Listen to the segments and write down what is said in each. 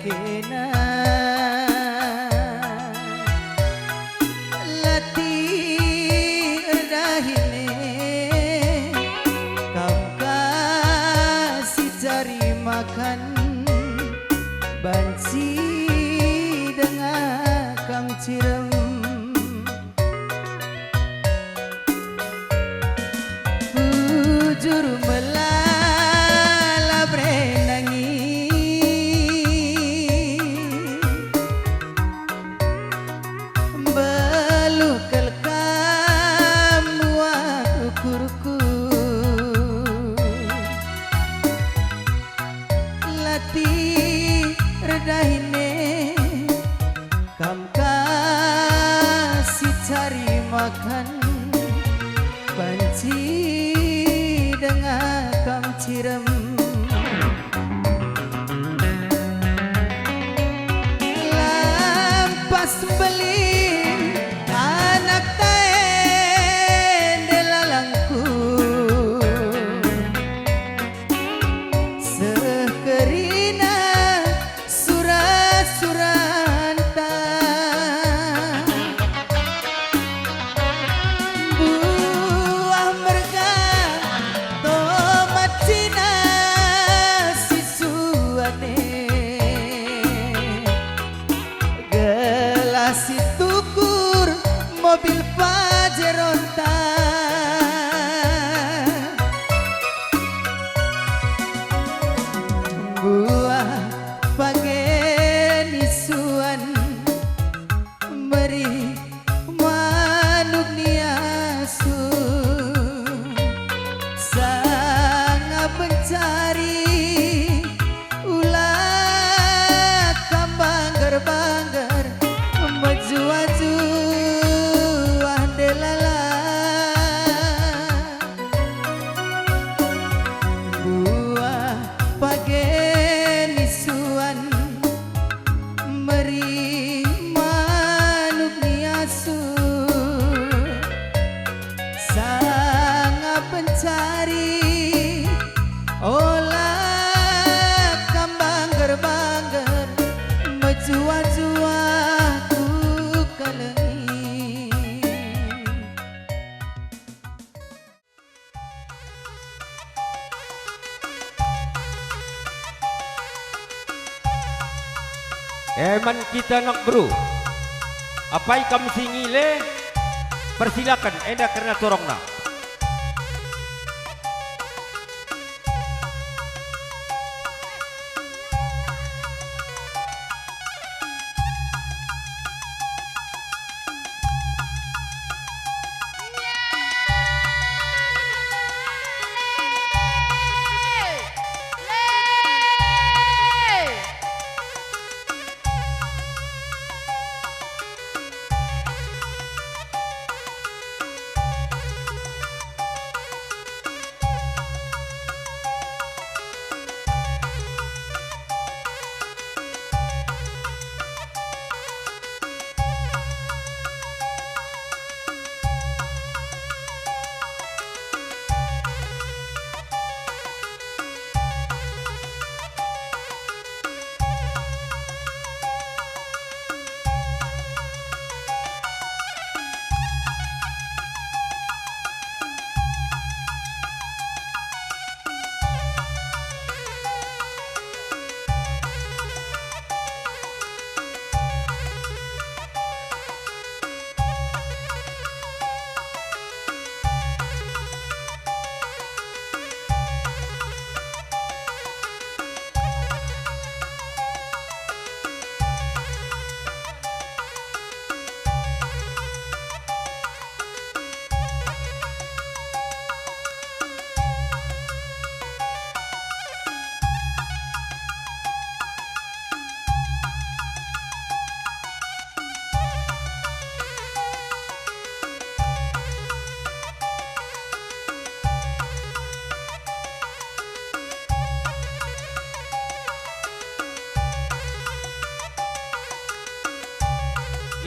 kena latih dahine kau kasih cari makan banci dengan kang cirem bujur melala berenangi belukal kamu ukurku latih redahine kam kasih cari makan banci dengan kam cirem lampas beli anak taen delalangku sekerina surat-suranta buah merga tomat cina sisuane gelas tukur mobil pajeronta buah pagenisuan meri manuk niasu sangat mencari ulat kambanggar-banggar maju-maju delala buah pagenisuan meri manuk niasu sangat pencari olah kambanggar-banggar maju-maju aku kalengi. Eman kita nak bro, apa kamu singile? Persilakan, enda karena torongna.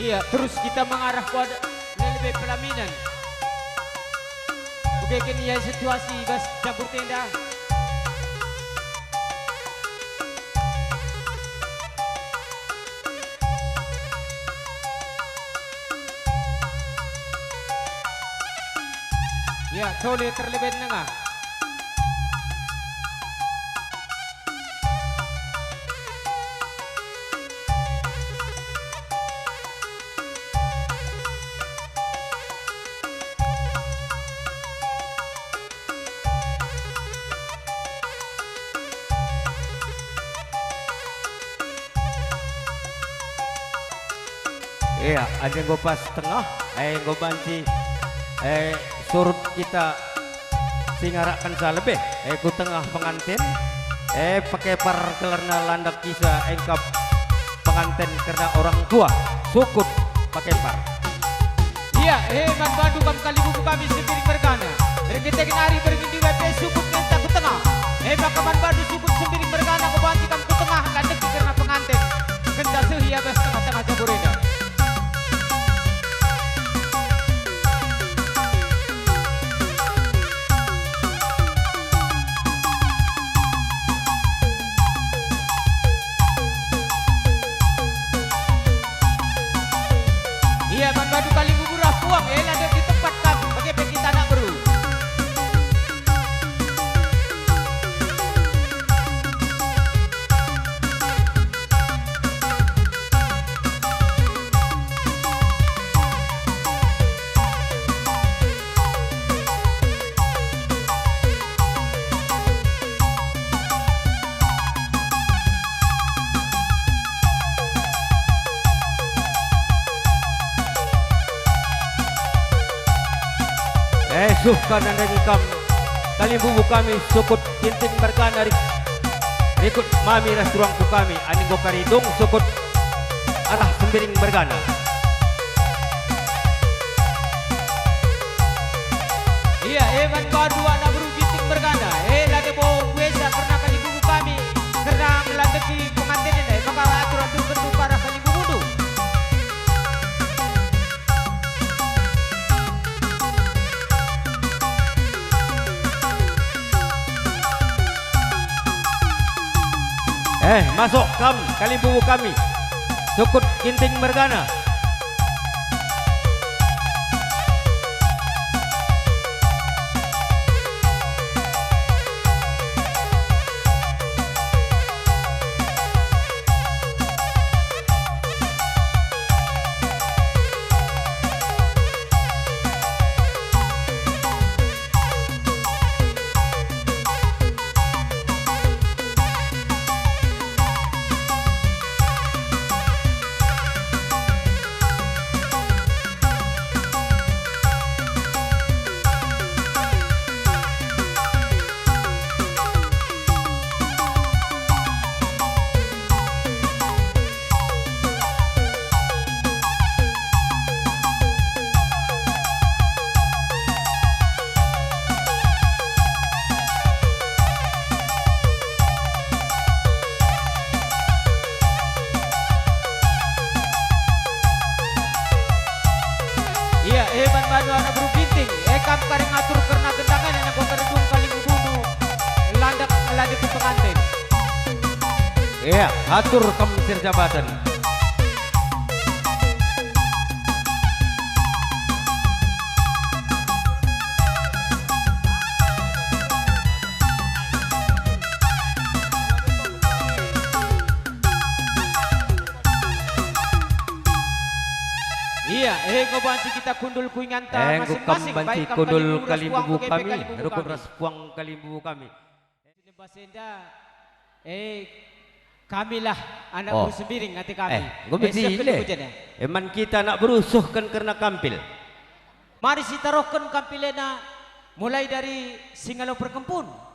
Iya, terus kita mengarah pada lebih pelaminan. Begini ya situasi gas campur tenda. Ya, tole terlebih nengah. Iya, ada yang pas tengah, gue banci, surut kita singarakan salebeh, ku tengah pengantin, pakai par karena landak kisah engkap pengantin karena orang tua, sukut pakai par. Iya, man bandu kam kali buku kami sembiring bergana. Kita kenari bermindi WP sukut ngenta ku tengah. Maka man bandu sukut sembiring bergana ku banci kam ku tengah landak karena pengantin. Kenta sehia bes tengah-tengah jaburena. Iya, man badu kali buburah puang, ada di tempat kamu, bagaimana kita nak beru. Suhkan anda ngikam kali bubu kami sukut kinting berkana rikut mami ras ruangku kami aninggo karidung sukut arah sembiring bergana. Iya, man badu anak beru ginting bergana. Lade mau kuesa karena kali bubu kami karena melandeki pengantin ini. Maka atur-atur bentuk para kali bubu tu. Masuk kali bubu kami sukut kinting bergana. Iya, man badu anak beru ginting. Kam kari ngatur karena gendangan anak gua keredung kali bubudu landak meladeki pengantin. Iya, atur kam sir jabatan. Iya, ngobanci kita kundul kuinganta masing-masing. Banci kundul kali bubu kami, rukun ras puang kali bubu kami. Basenda, kamilah anak Oh. beru sembiring hati kami. Gue bedile. Eman kita nak berusuhkan karena kampil. Mari kita rohkan kampilena mulai dari Singalo Perkempun.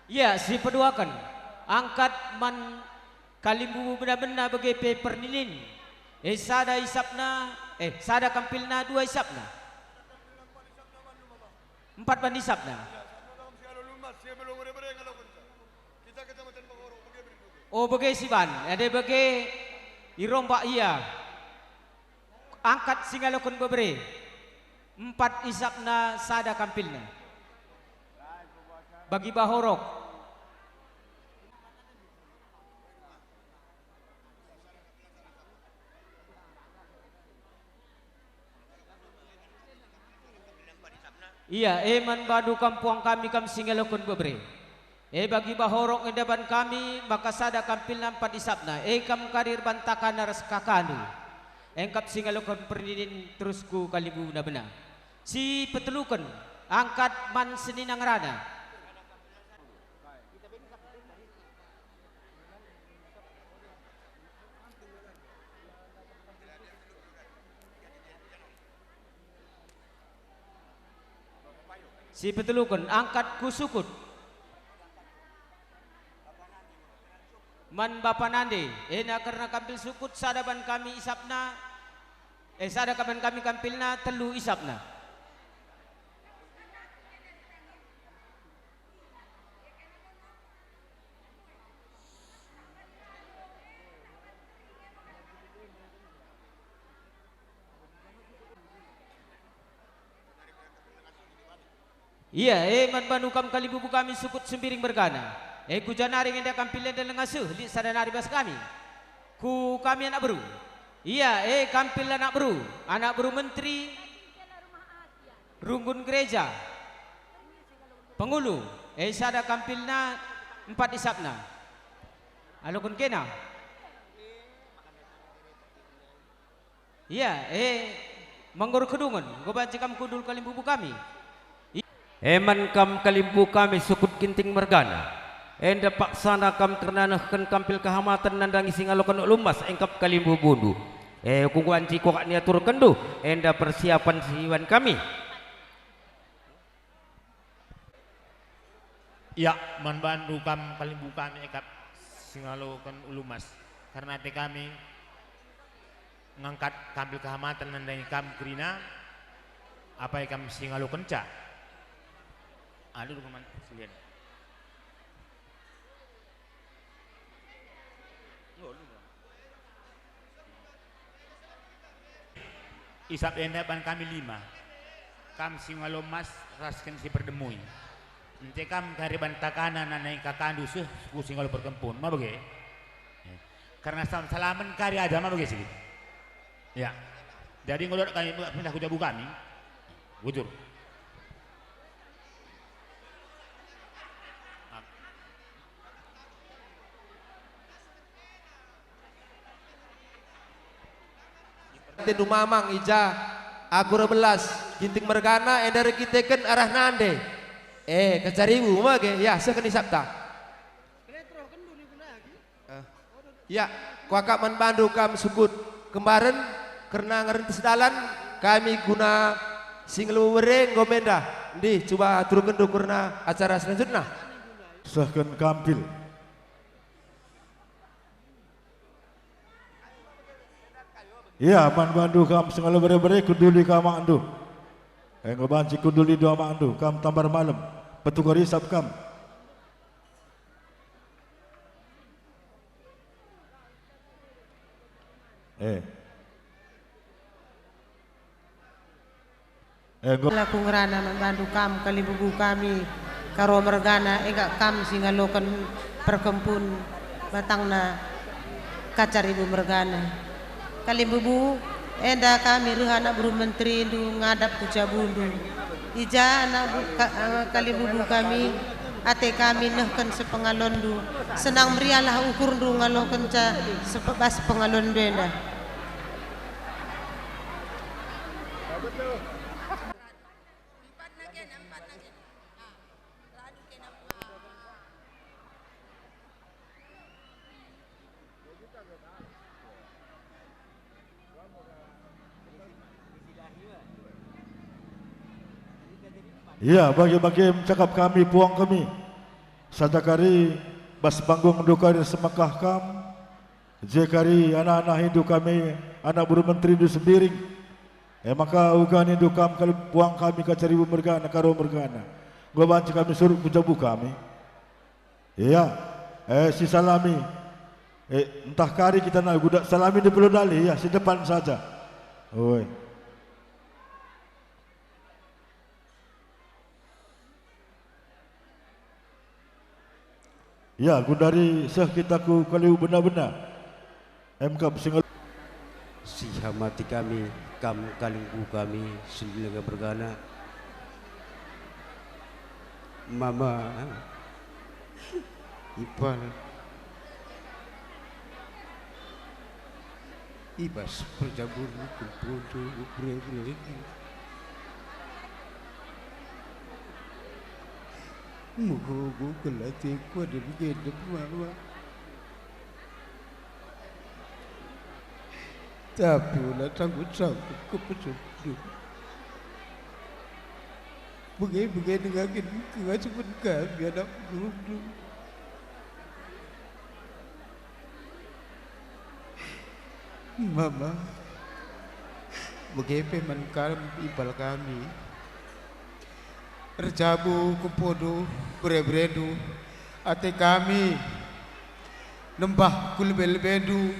Ya, si peduakan angkat man kalimbu benar-benar bagi paper nilin. Sada isapna, sada kampilna 2 isapna. 4 ban isapna. Oh, bagi si ban, ada bagi irombak iya. Angkat singalokon bebre. empat isapna sada kampilna. Bagi bahorok. Iya, man badu kampuang kami kam singalokon bebre. Bagi bahorok edaban kami maka sada kampilna empat isapna. Kam karir bantakan naras kakanu. Engkap singalokon perdinin terusku kalibu na benar. Si petelukan angkat man seninang rana. Si petelukan angkat kusukut. Man bapa nande. Ena karena kampil sukut sadaban kami isapna. Sadaban kami kampilna telu isapna. Iya, man banukam kalibubu kami sukut sembiring bergana. Ku janari ngenda kampilnya dan ngasuh di sadanari bas kami. Ku kami anak beru. Iya, kampil anak beru menteri, runggun gereja, pengulu. Sada kampilna empat isapna. Alokun kena. Iya, manggur kedungan. Gobancikam kudul kalibubu kami. Eman kam kalimbu kami sukut kinting mergana. Enda paksana kam ternanahkan kampil kehamatan nandangi singalokan lumas engkap kalimbu bundu. Kungguanci kokak niatur kendu. Enda persiapan siwan kami. Ya, manbandu kam kalimbu kami engkap singalokan ulumas. Karena te kami ngangkat kampil kehamatan nandangi kam kerina. Apa yang kami singalokan ca? Aduh dokumen sekalian. Isap endapan kami 5. Kam singalomas rasken si perdemui. Ente kam kari bantakana nanai kakandu suku singalo perkempun. Ma bage? Karena salaman kari aja ma bage sih. Ya. Jadi ngolot kami pindah ku jabu kami. Bujur. Tendu mamang ija aku rebelas ginting mergana endar kiteken arah nande kecaribu mage ya sekeni sabta ya kuakak man bandu kam sukut kemarin karena ngerintis dalan kami guna single wereng gomenda di coba turun karena acara selanjutnya sahkan kampil. Ya, man bandu kam sengalo bere-bere kuduli kam andu. Ngobanci kuduli dua mandu kam tambar malam. Petukar isap kam. Laku ngerana membantu kam kalibubu kami karo mergana enggak kam singalokan perkempun batangna kacar ibu mergana kalibubu enda kami ruhana buru menteri du ngadap kucabundu ija anak kalibubu kami ate kami nehken sepengalondu senang merialah ukur du ngaloken ca sepebas pengalondu enda. Ya, bagi-bagi cakap kami puang kami. Sadakari bas panggung dukari semakah kam. Jekari anak-anak Hindu kami, anak buru menteri du sembiring. Maka ugan Hindu kam kali puang kami ke caribu mergana, karo mergana. Gua banci kami suruh kujabu kami. Ya, si salami. Entah kari kita nak gudak salami di Pulau Dali ya, si depan saja. Oi. Ya, gundari sah kita ku kaliu benar-benar. Kam singal Si hamati kami, kam kalingku kami, Sindulaga Bergana. Mama, Ipal, Ibas perjabur kumpul bre-bre. Mugo kelati ku ada begini mama. Tapi ulah sanggup ke pesudu. Begini dengan kewajiban kami anak dulu. Mama, begitu menkam ipal kami. Rejabu kupodo bre-bredu ate kami nembah kulbel-bedu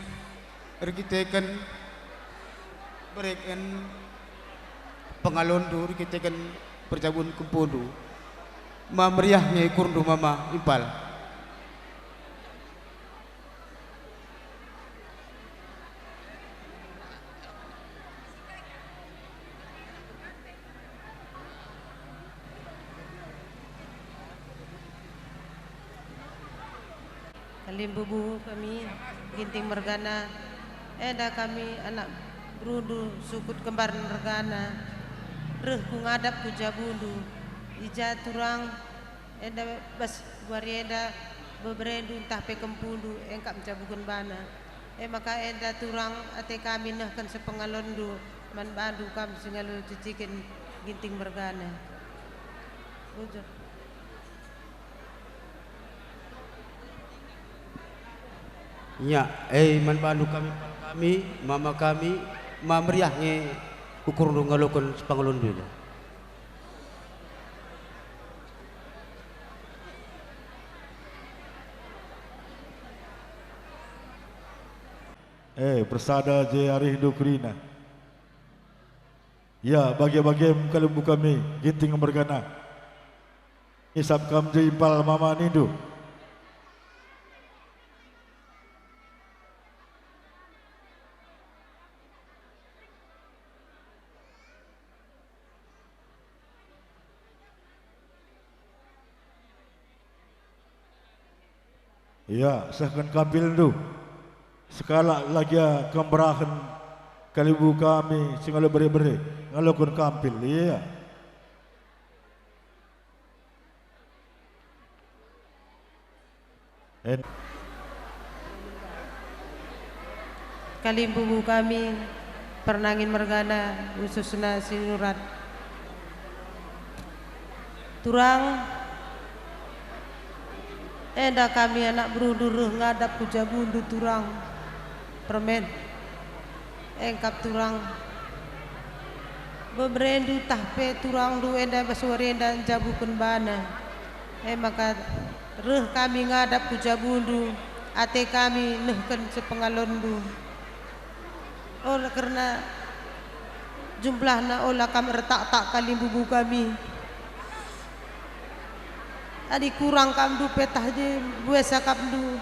rekitekan berikan pengalondur rekitekan perjabun kupodo mamriahnya kurdu mama ipal. Kalimbubu kami Ginting Mergana. Eda kami anak berudu sukut kembar Mergana. Reh ku ngadap ku jabundu. Ija turang eda bas warieda beberedu entah pe kempundu engkap mencabukan bana. Maka eda turang ate kami nahkan sepengalondu man bandu kam singalu cicikin Ginting Mergana. Bujur. Ya, man bandu kami, mama kami, mamriahnya ukur ngalukun sepangalun dulu. Bersada je hari hidup Krina. Ya, bagi-bagi kalau buka kami, Ginting Bergana. Isap kam je ipal mama nindu. Ya, sahkan kampil tu. Sekala lagi kemberahan kalibu kami singalo beri-beri ngalokun kampil. Ya. Kalimbubu kami Pernangin Mergana khususna sinurat turang eda kami anak berudur ngadap puja bundu turang permen engkap turang beberendu tahpe turang du eda baswari eda jabukan bana maka reh kami ngadap puja bundu ate kami nehken sepengalondu oleh karena jumlahna olah kami retak-tak kalimbubu kami adi kurang kamdu petah je buesa kamdu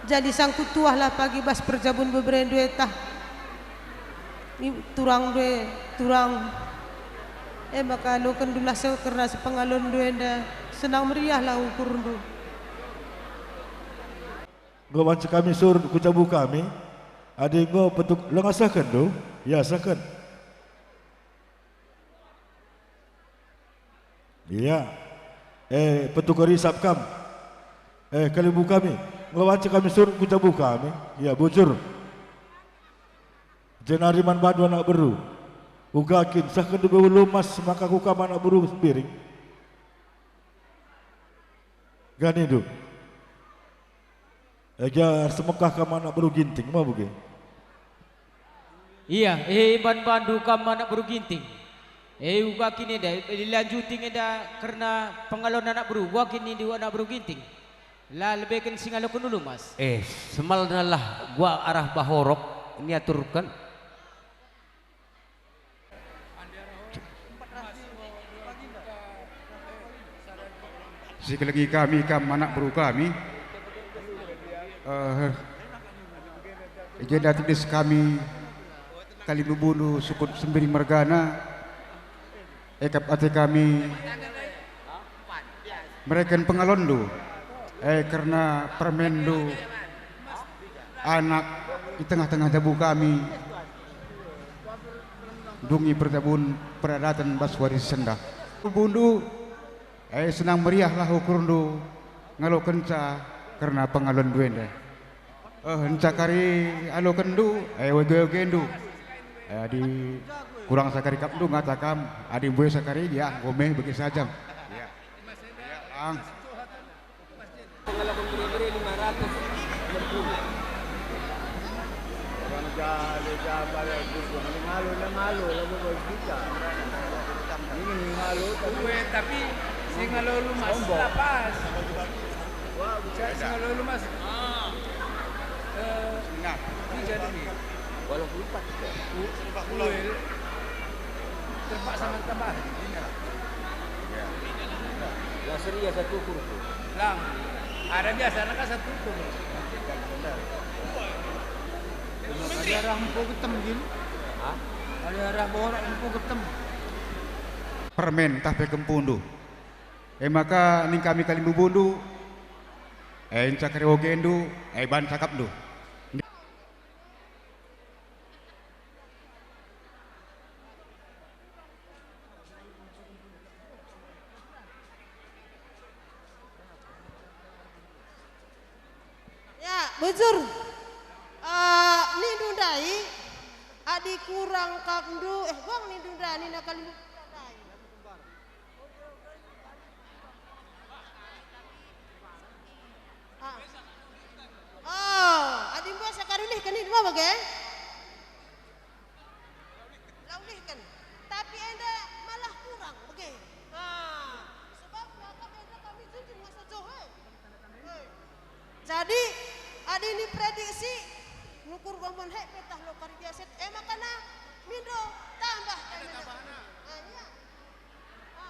jadi sangku tuah lah pagi bas perjabun beberendu etah turang due turang maka lo kendulah karena sepengalon due enda senang meriah lah ukur du Go bantu kami sur kucabu kami adi go petuk lo ngasahkan do ya sahkan iya petukar hisap kam kalibu kami ngelawaci kami sur kucabu kami ya bujur jenariman badu anak beru ugakin sah kedua lumas maka kukam anak beru sendiri gani du ajar semekah kam anak beru ginting mau buge iya ban bandu kam anak beru ginting uga kini dah dilanjutin dah karena pengalon anak beru gua kini di anak beru ginting lah lebih kan singalokun dulu mas Semal lah gua arah bahorok ini aturkan sekali lagi kami kam anak beru kami Agenda teknis kami kali bubulu sukut Sembiring Mergana ekap ate kami mereka pengalondu karena permendu anak di tengah-tengah dabu kami dungi pertabun peradatan Baswari Sendah bundu senang meriah lah ukurundu ngalo kenca karena pengalon duende henca kari alo kendu wege-wegendu di kurang sakari kapdu ngatakam adi buaya sakari ya gomeh bagi sajam ya ang tapi singalo lumas lapas. Wah, singalo lumas. nah Tiga demi. Walaupun 4 terpaksa mentambah. La seria satu kurku. Lang. Ada biasa nak satu tuh. Ada arah empuk ketem gini. Hah? Ada arah borak empuk ketem. permen tape kempundu maka ning kami kali bubundu cakari ogendu ban cakapdu Ya, bujur. Ni dundai adi kurang kamdu gong ni dunda ni nak kali dundai. Adi buat sakarulih kan ni dua bagai? Laulih kan. Tapi anda malah kurang bagai. Sebab anda kami junjung masa Johor. Jadi adi ni prediksi nukur gombon hek petah lo kari biasa makana mindo tambah ada tambahana iya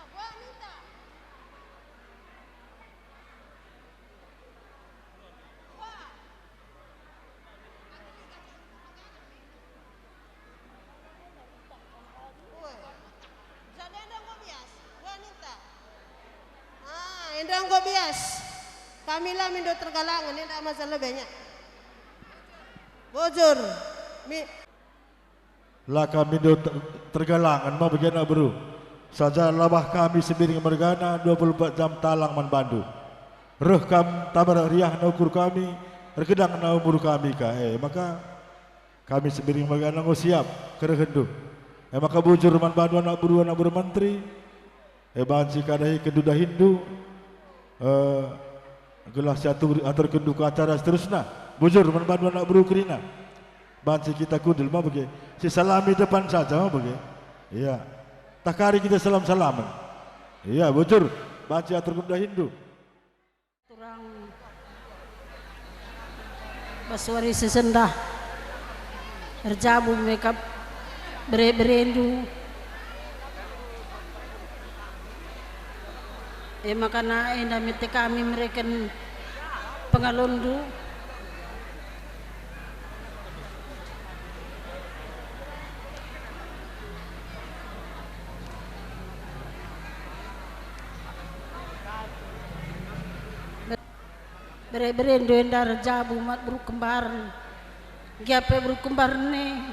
gua minta jadi endang gua bias gua minta endang gua bias kami lah mindo tergalangan ini tak masalah banyak bujur Lah kami tergalangan mau bagaimana bro. Saja labah kami Sembiring Mergana 24 jam talang man bandu. Reh kam tabar riah naukur kami, rekedang na umur kami ka. Maka kami Sembiring Mergana ngo siap kerehendu. Maka bujur man bandu anak buru menteri. Banci kadahi keduda Hindu. Gelas atur kendu ke acara seterusnya. Bujur man bandu anak buru kerina. Banci kita kudul mah bagi. Si salami depan saja mah bagi. Iya. Takari kita salam-salaman. Iya, bujur. Banci atur kendu Hindu. Turang Baswari Sesendah. Terjabu mereka berendu. Makana endamite kami mereka pengalondu. Berendu endar jabu mat buru kembar. Giape buru kembar ne.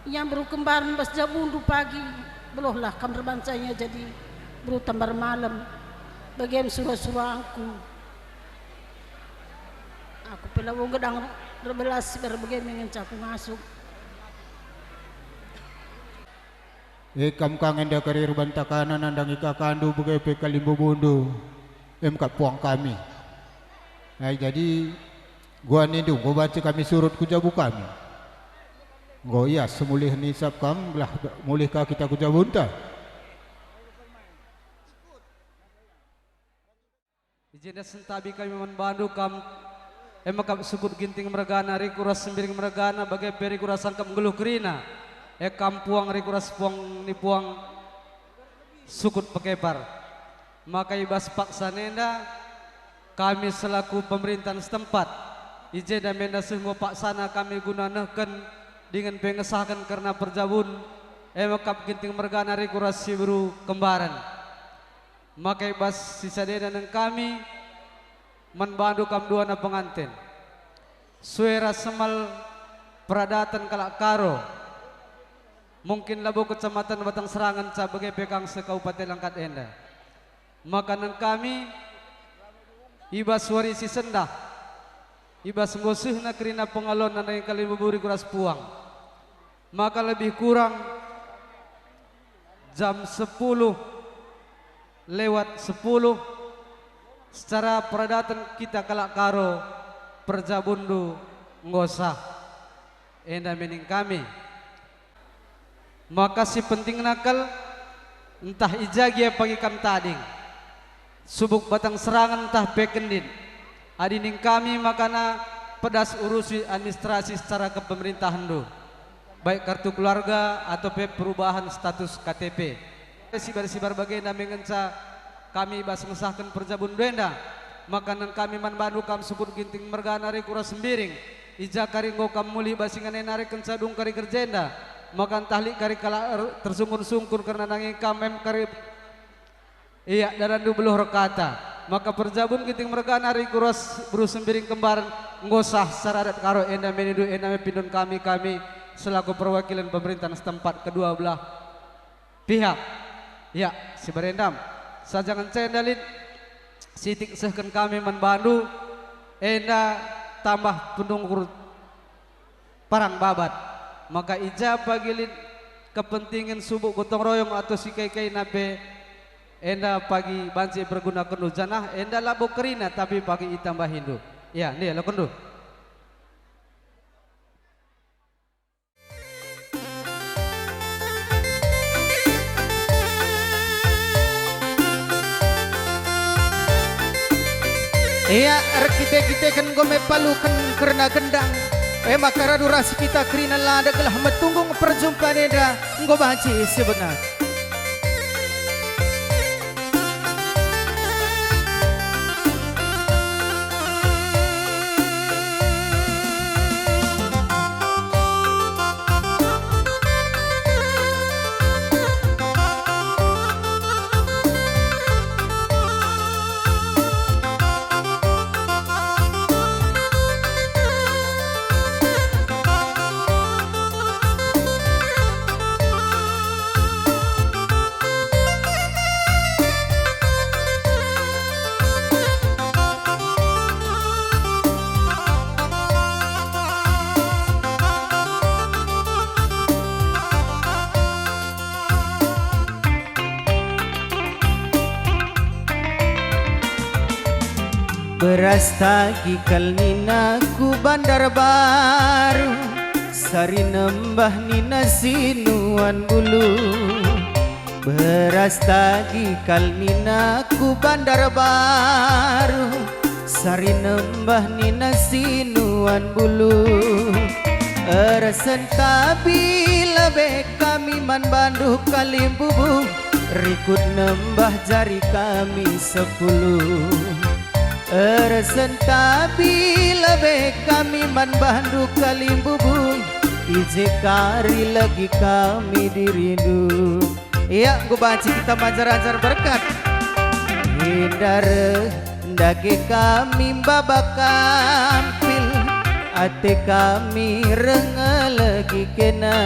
Yang buru kembar bas jabundu pagi. Belohlah kamar bancanya jadi buru tambar malam. Bagian surah-surah aku pelawong gedang berbelas berbagai mengencaku masuk. Kam kangen da karir bantakana nandang ikakandu bagai kalimbo bundu. Kat puang kami. Jadi gua nindu gua baca kami surut kujabu kami. Gua iya semulih nisab kam belah mulih ka kita kujabunta. Ijenda sentabi kami membantu kam emakam sukut ginting mergana rikuras Sembiring Mergana bagai beri kurasan kam geluh kerina kampuang rikuras puang ni puang sukut pekepar maka ibas paksa nenda kami selaku pemerintahan setempat izin dan menda semua paksana kami gunakan dengan pengesahan karena perjabun makap ginting mergana rekurasi baru kembaran maka bas sisa dan kami membantu kamduana pengantin suara semal peradatan kalak karo mungkin labu kecamatan Batang Serangan sebagai pekang sekaupaten Langkat Enda makanan kami ibas warisi sendah ibas ngosihna kerina pengalon yang kali buburi kuras puang maka lebih kurang jam 10 lewat 10 secara peradatan kita kalak karo perjabundu ngosah enda mening kami maka si penting nakal entah ijagia pagi kam tading subuk Batang Serangan entah pekendin adining kami makana pedas urusi administrasi secara kepemerintahan do baik kartu keluarga atau perubahan status KTP sibar-sibar bagian mengenca kami bas mengesahkan perjabun duenda makanan kami manbandu kam sukut ginting mergana kuras sembiring ija kari ngokam muli basingan enare kencadung kari kerjenda makan tahlik kari kala tersungkur-sungkur karena nanging kamem kari iya daran du beluh rekata maka perjabun ginting mergana kuras buru sembiring kembaran ngosah saradat karo enda menidu enda mepindon kami selaku perwakilan pemerintahan setempat kedua belah pihak ya si berendam sajangan cendalin sitik sehken kami membantu enda tambah pendungkur parang babat maka ija pagilin kepentingan subuk gotong royong atau si kai nabe enda pagi banci berguna kendu janah enda labo kerina tapi pagi itambah hindu ya nih lo kendu iya kita kan gome palukan karena gendang maka durasi kita kerina lada gelah metunggung perjumpaan eda nggo banci sebenar beras tagi kalnina ku bandar baru sari nembah nina sinuan bulu beras tagi kalnina ku bandar baru sari nembah nina sinuan bulu eresen tabi lebe kami man bandu kalim bubu rikut nembah jari kami 10 eresen tabi lebe kami man bandu kalim bubu ije kari lagi kami dirindu iya gua baca kita manjar-anjar berkat hindar dage kami babak kampil ate kami rengel lagi kena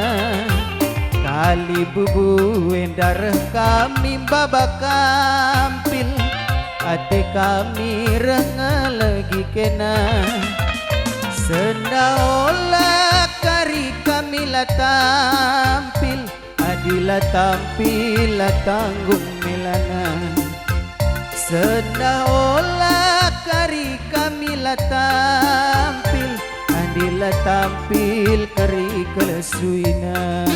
kali bubu hindar kami babak kampil ate kami rengel lagi kena senda olah kari kami la tampil adila tampil la tanggung milana senda olah kari kami la tampil adila tampil kari kelesuina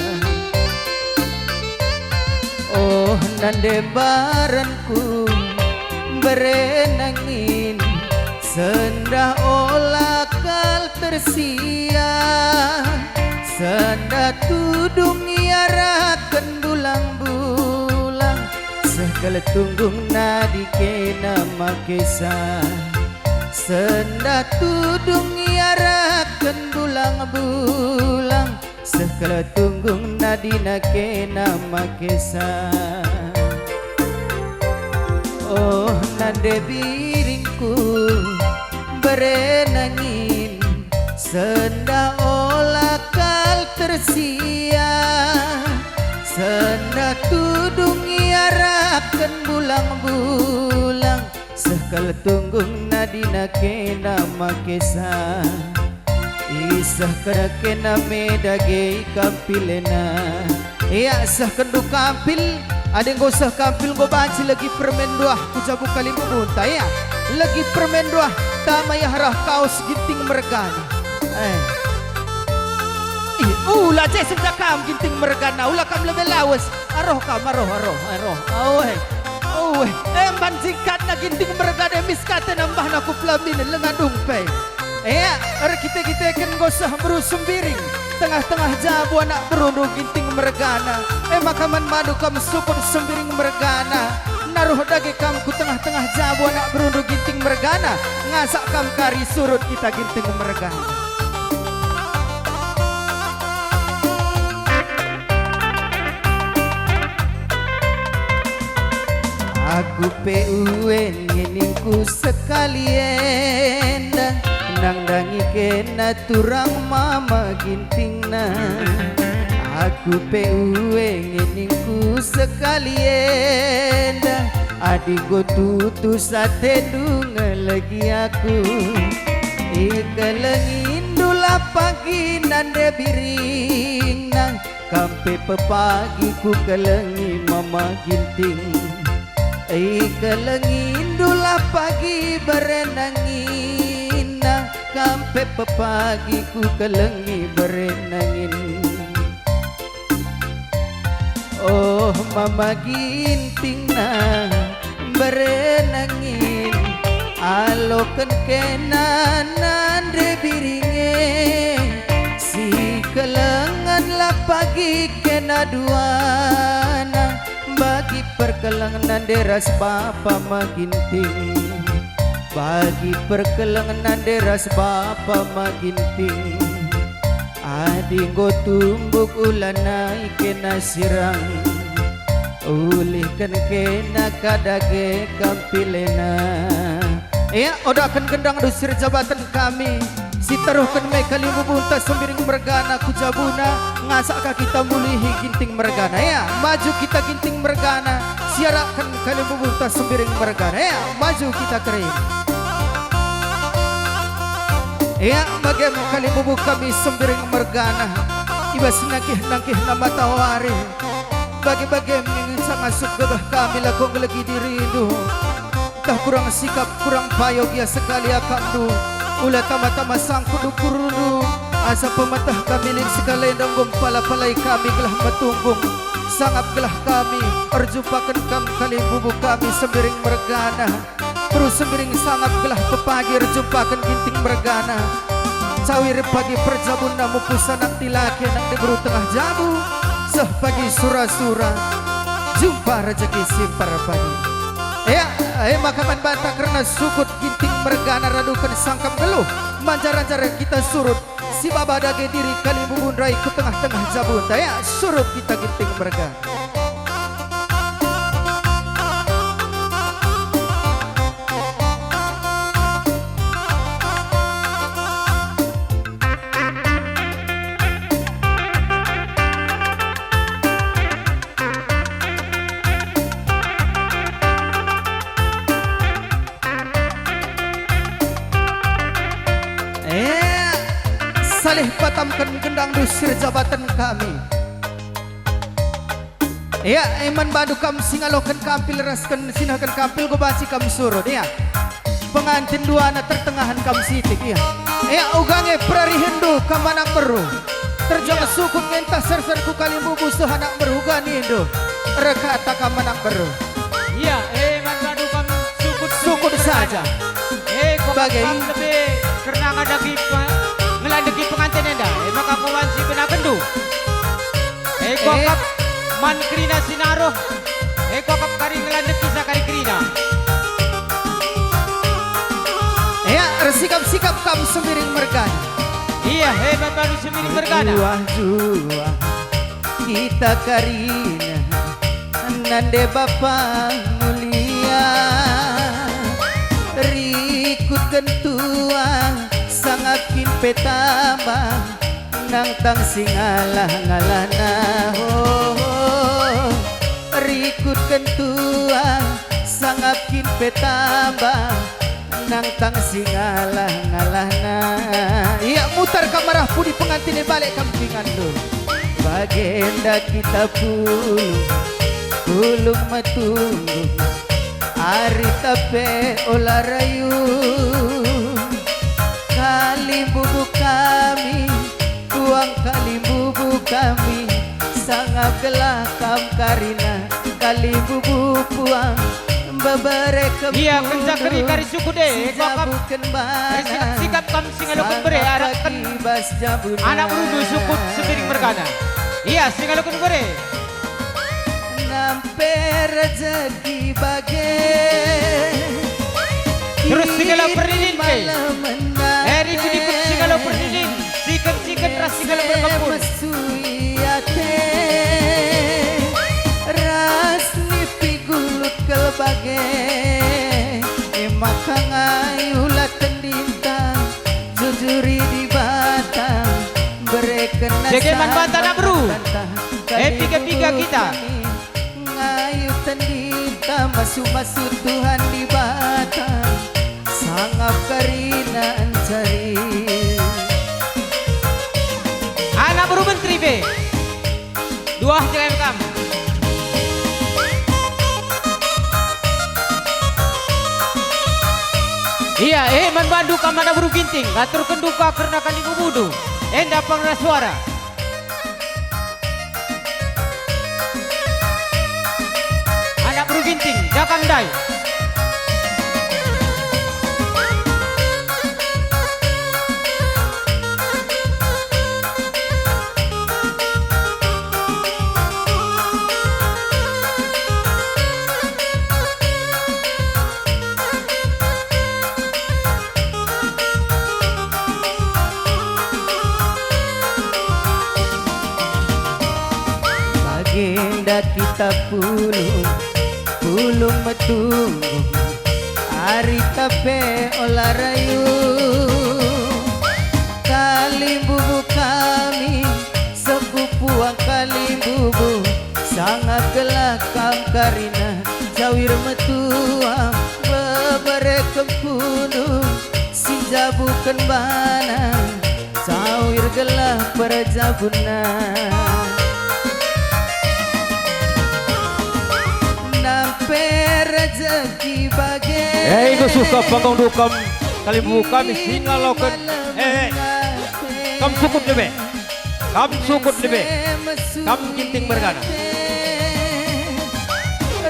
oh nande baranku berenangin senda olah kal tersia senda tudung iarakan bulang-bulang segala tunggung nadi kena makesa Senda tudung iarakan bulang-bulang Sekala tunggung nadina kena makesa Oh nande biringku berenangin Senda olah kal tersia Senda tudung iarakan bulang-bulang Sekal tunggung nadina kena makesa Isah kena kena medage kampilena Iya sah kendu kampil Ada yang gosah kampil go banci lagi permen dua Kucabu kali memunta ya Lagi permen dua Tamaya harah kaos ginting mergana Ulah cek sudah kam ginting mergana Ulah kam lebih lawas Aroh kam aroh Emban singkat na ginting mergana Miskate nambah naku pelamin lengadung pe Ya kita kan gosah merusum biring Tengah-tengah jabu anak berundu ginting mergana Makaman madu kam supur sembiring mergana Naruh dage kam ku tengah-tengah jabu anak berundu ginting mergana Ngasak kam kari surut kita ginting mergana Aku peuen nginingku sekalian Nang dangi kena turang mama gintingna Aku peuen nginingku sekalian Adik go tutu sate dunga lagi aku Ikalengin dula pagi nande biring nang Kampe pepagi ku kelengi mama ginting Ikalengin dula pagi berenangin Kampe pepagi ku kelengi berenangin Oh mama ginting na berenangin Alokan kena nande biringe Si kelengan lah pagi kena duana Bagi perkelangan deras bapa maginting Bagi perkelangan deras bapa maginting Adi go tumbuk ulan naik kena sirang Ulihkan kena kadage kampilena Ya odakan gendang dusir jabatan kami Si taruhkan me kalimu bunta sembiring mergana kujabuna Ngasakah kita mulihi ginting mergana Ya maju kita ginting mergana Siarakan kalimu bunta sembiring mergana Ya maju kita kering Ya bagaimana kalimu bu kami sembiring mergana Ibas nangkih nama tawari Bagi-bagi ingin sangat gagah kami lakong lagi dirindu Tah kurang sikap kurang payog ya sekali akandu Ulah tama-tama sang kudu-kurudu Asa pematah kami lin sekali Danggong pala-palai kami gelah matunggung Sangap gelah kami Perjumpakan kami kali bubuk kami sembiring mergana Terus sembiring sangap gelah pepagi Perjumpakan ginting mergana Cawir pagi perjabun namu pusanak tilaki Nak diburu tengah jabu Seh pagi sura-sura Jumpa rezeki simpar pagi Ya, makaman bantah karena sukut ginting mergana radukan sangkap geluh Manjar-anjar kita surut Si baba dage diri kali bubundrai ke tengah-tengah jabun Ya, surut kita ginting mergana Salih patamkan gendang dusir jabatan kami Ya iman badu kam singalokan kampil raskan sinahkan kampil gobansi kam surut Ya pengantin duana tertengahan kam sitik Ya ugange prari hindu kam anak beru terjang sukut ngentah ser-ser ku kalim bubusuh anak berugan hindu rekata kam anak beru Ya iman badu kam sukut saja Bagai lebih karena ngadaki ngelandeki pengantin enda maka kawan si kena kendu kokap man krina sinaroh kokap kari ngelandeki sakari krina Ya kam sembiring mergana. Iya, hebat baru sembiring bergana. Juah kita karina nande bapa mulia rikut kentua sangakin petama nang tang singalah ngalana rikut kentua sangakin petama nang tang singalah ngalana. Iya mutar kamarah pudi pengantin balik kampingan lu. Bagenda kita pulung matunggu ari tape olarayu kali bubu kami tuang kali bubu kami sangat gelakam karina kali bubu puang babare kempuru. Iya kencak keri kari suku deh bukan bana sikap kam singalukun bere arakan anak berudu suku sembiring mergana. Iya singalukun bere nampe rezeki bage terus singalau pernilin ke eri kudikut singalau pernilin sikat ras singalau berkebun ras nipi gulut kelbage emakang ayulat tendintang jujuri di batang berekena jegeman bantana bro piga-piga kita ngayu tendita masu-masu Tuhan di batang sangap karina ancari anak baru menteri be dua jangan kam. Iya manbandu kam anak baru ginting ngatur kenduka karena kan ibu budu enda pengeras suara. Anak baru ginting jakam dai bagenda kita pulung matunggu ari tape olarayu kali bubu kami sepupuang kali bubu sangat gelakam karina jawir metuang babare kempunu sinja bukan bana jawir gelap perjabuna rezeki bage itu suka panggung dukam kali buka singa lokan kam sukut lebe kam ginting bergana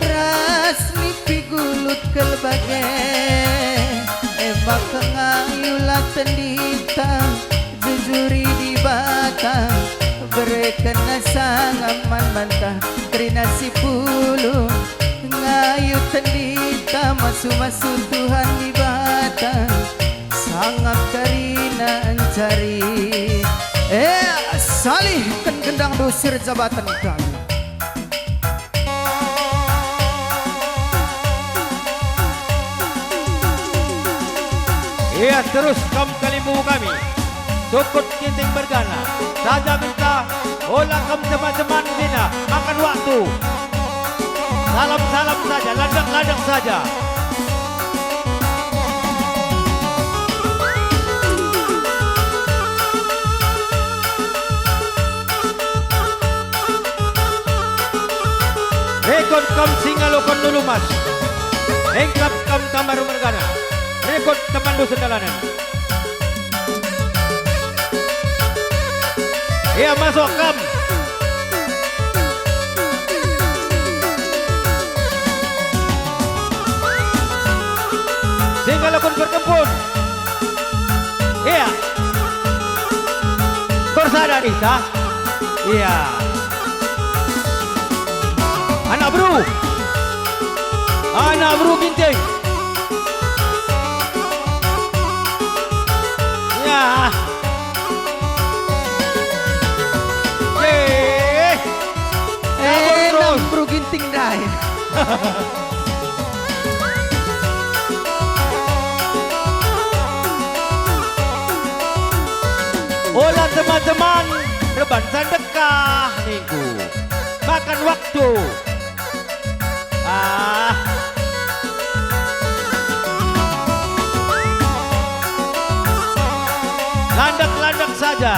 ras nipi gulut kelbage bakang ayulat tendita jujuri di batang berekena sangaman mantah kerina si pulung ngayu tendita masu-masu Tuhan di batang sangat karina ancari salih gendang dosir jabatan kami. Iya terus kam kalimbu kami sukut ginting bergana saja minta olah kam teman-teman bina makan waktu salam saja ladang saja. Rekod kam singalokon dulu mas engkap kam tamaru mergana rekod temandu sendalanan. Iya masuk kam singalokon berkebun. Iya korsada kita. Iya anak bro ginting tengah. Bro ginting dah. Olah teman-teman, reban sedekah minggu. Makan waktu. Landak-landak saja.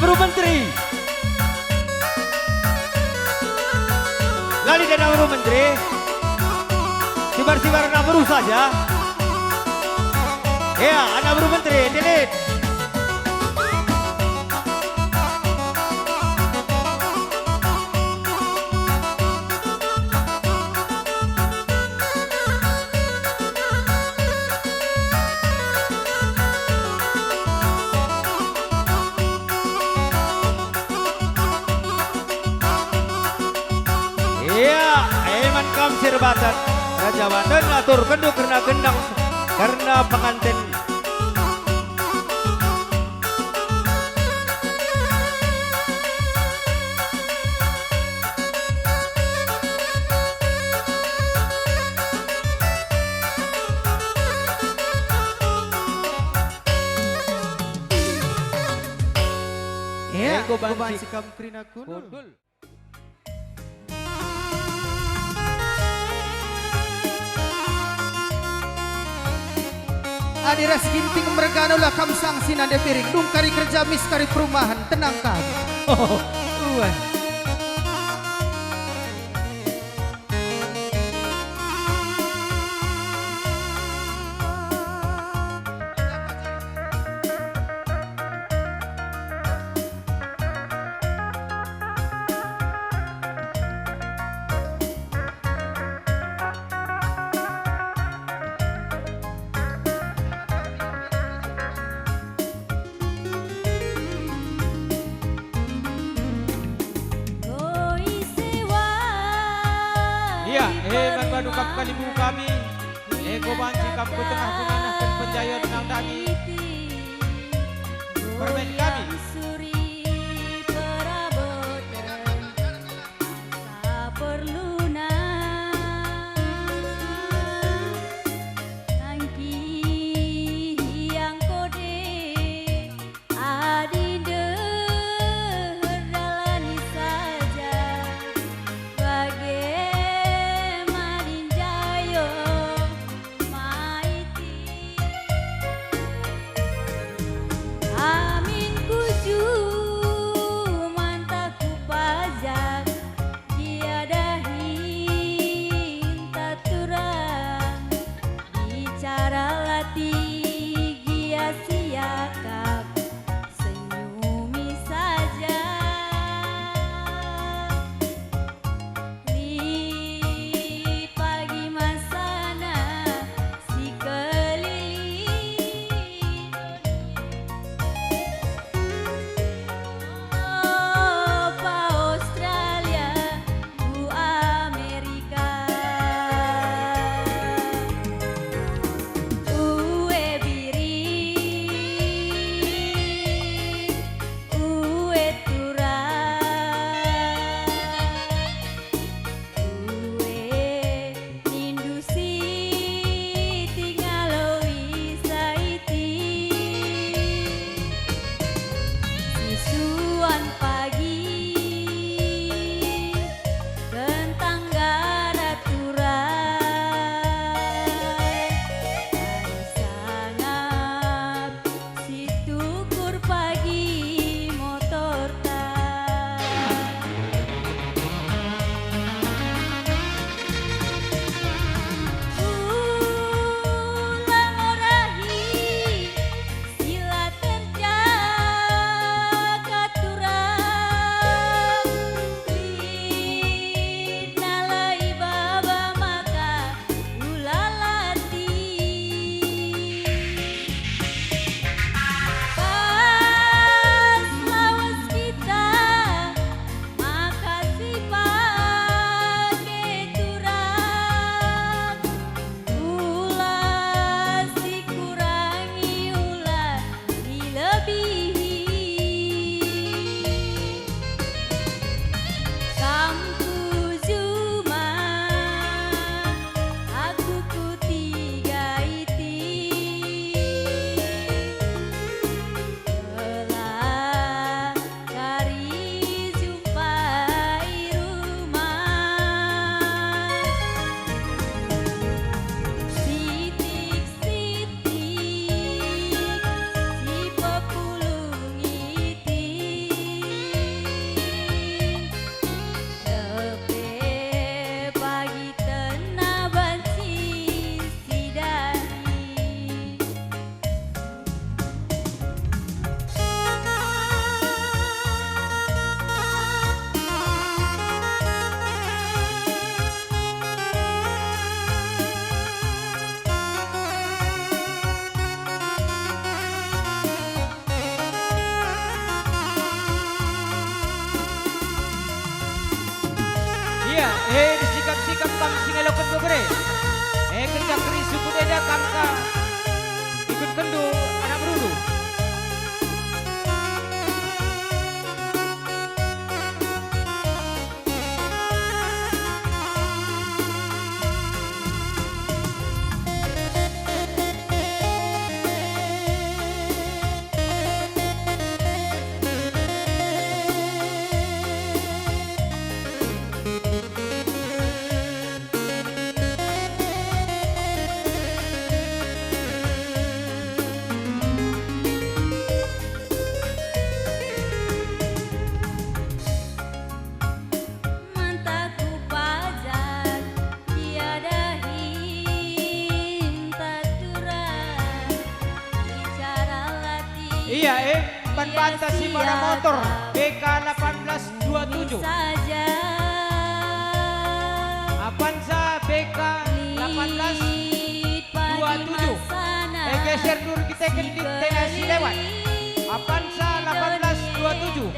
Bro Menteri, lali dan Bro Menteri, sibar-sibar anak Bro saja. Ya, anak Bro Menteri, delete. Sirbatan Raja Banten atur kenduk karena gendang karena pengantin. Ya, goban sikam krina kudul. Adiras ginting mergano lah kam sang sinande piring dung kari kerja mis kari perumahan tenang kan. Manbadu kam kalibu kami, ego banci kam ku tengah kunanahkan penjaya tenang dami. Permen kami. Iya, disikap-sikap kam singalokan bebre. Kerja keris suku deda kam ka ikut kendu anak berudu. Iya, ban fantasi pada motor BK 1827. Avanza BK 1827. Geser dulu kita ke tenasi lewat. Avanza 1827.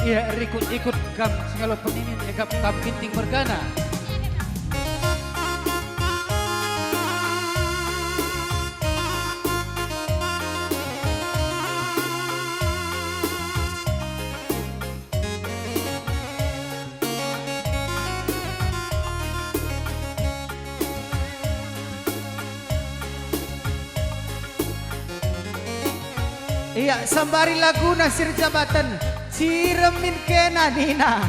Iya, ikut kam singalo peninin kam ginting bergana. Iya, sambari lagu nasir jabatan siremin kena Nina.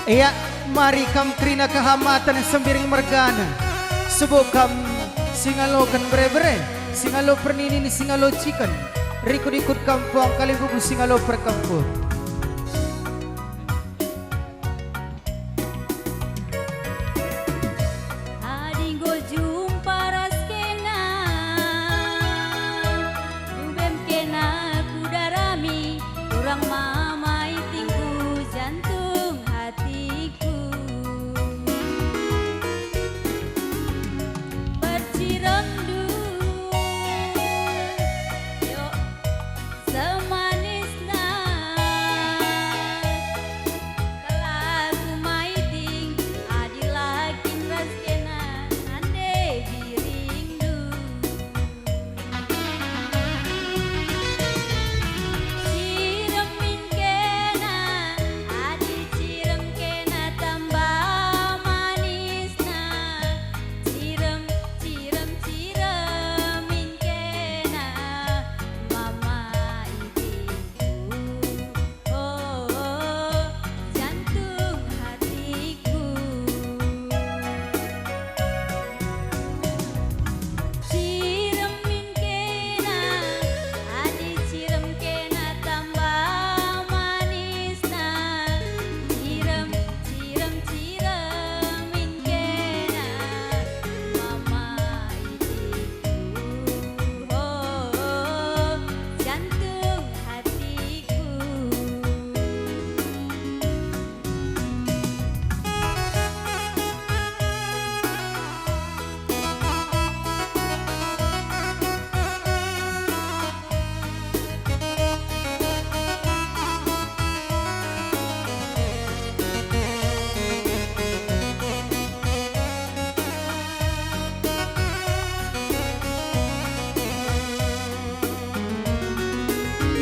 Iya, mari kam krina kehamatan sembiring mergana. Subuh kam singalokan bre-bre, singalo pernini ni singalo chicken. Rikut-ikut kampung kali buku singalo perkampung. Semanisna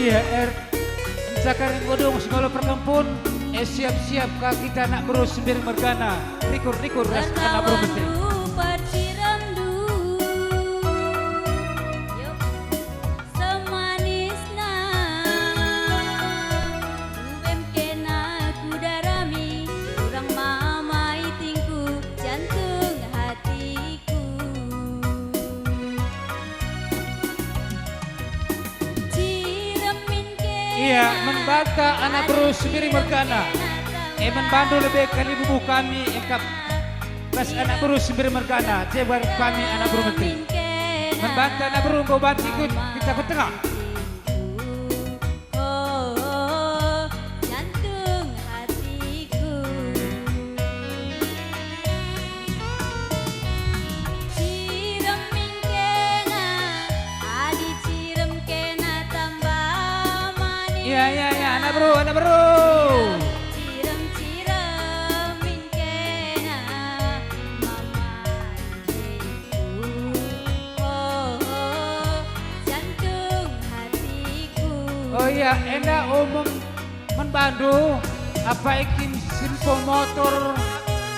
Iya, Cakaring godong segala perkempun. Siap-siap kak kita nak bro sembir mergana. Rikur ras anak bro penting. Iya, membaka anak bro sendiri mergana. Membantu lebih kali bubu kami engkap pas anak bro sendiri mergana. Jebar kami anak bro menteri. Membantu anak bro kau bantu ikut kita ke tengah. Iya, anak bro. Oh iya, enda umum membantu apa ikin simpo motor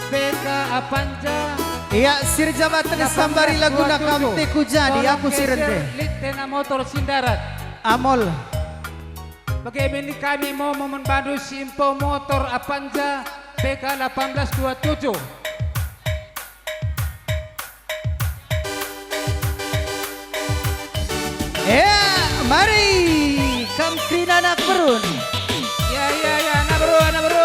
BK apanja. Iya, sir jabatan sambari laguna kamte kujadi aku sirente. Litena motor sindarat. Amol. Bagaimana kami mau membantu simpo motor Avanza BK 1827. Mari kamtin anak berun. Ya anak bro.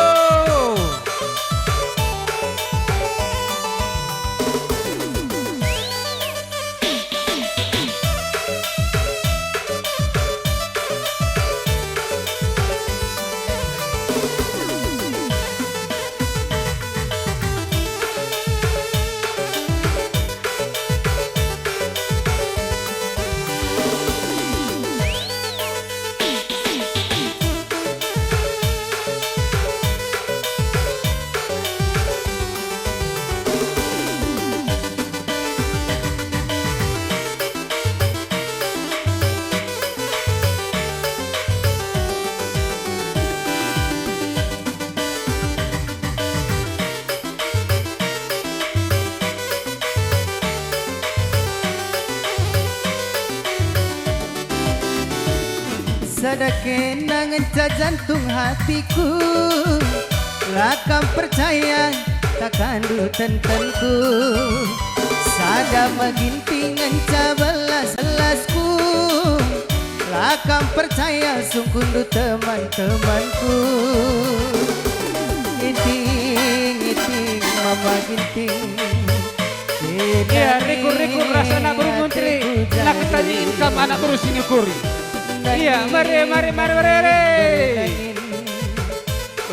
Sadake nangenca jantung hatiku, lakam percaya takkan tentenku. Sada maginting enca belas-belasku, lakam percaya sungkundu teman-temanku. Iting mama ginting. Iya, rikur rasa anak bro menteri. Nak tanya income anak bro Singapura. Iya, mari.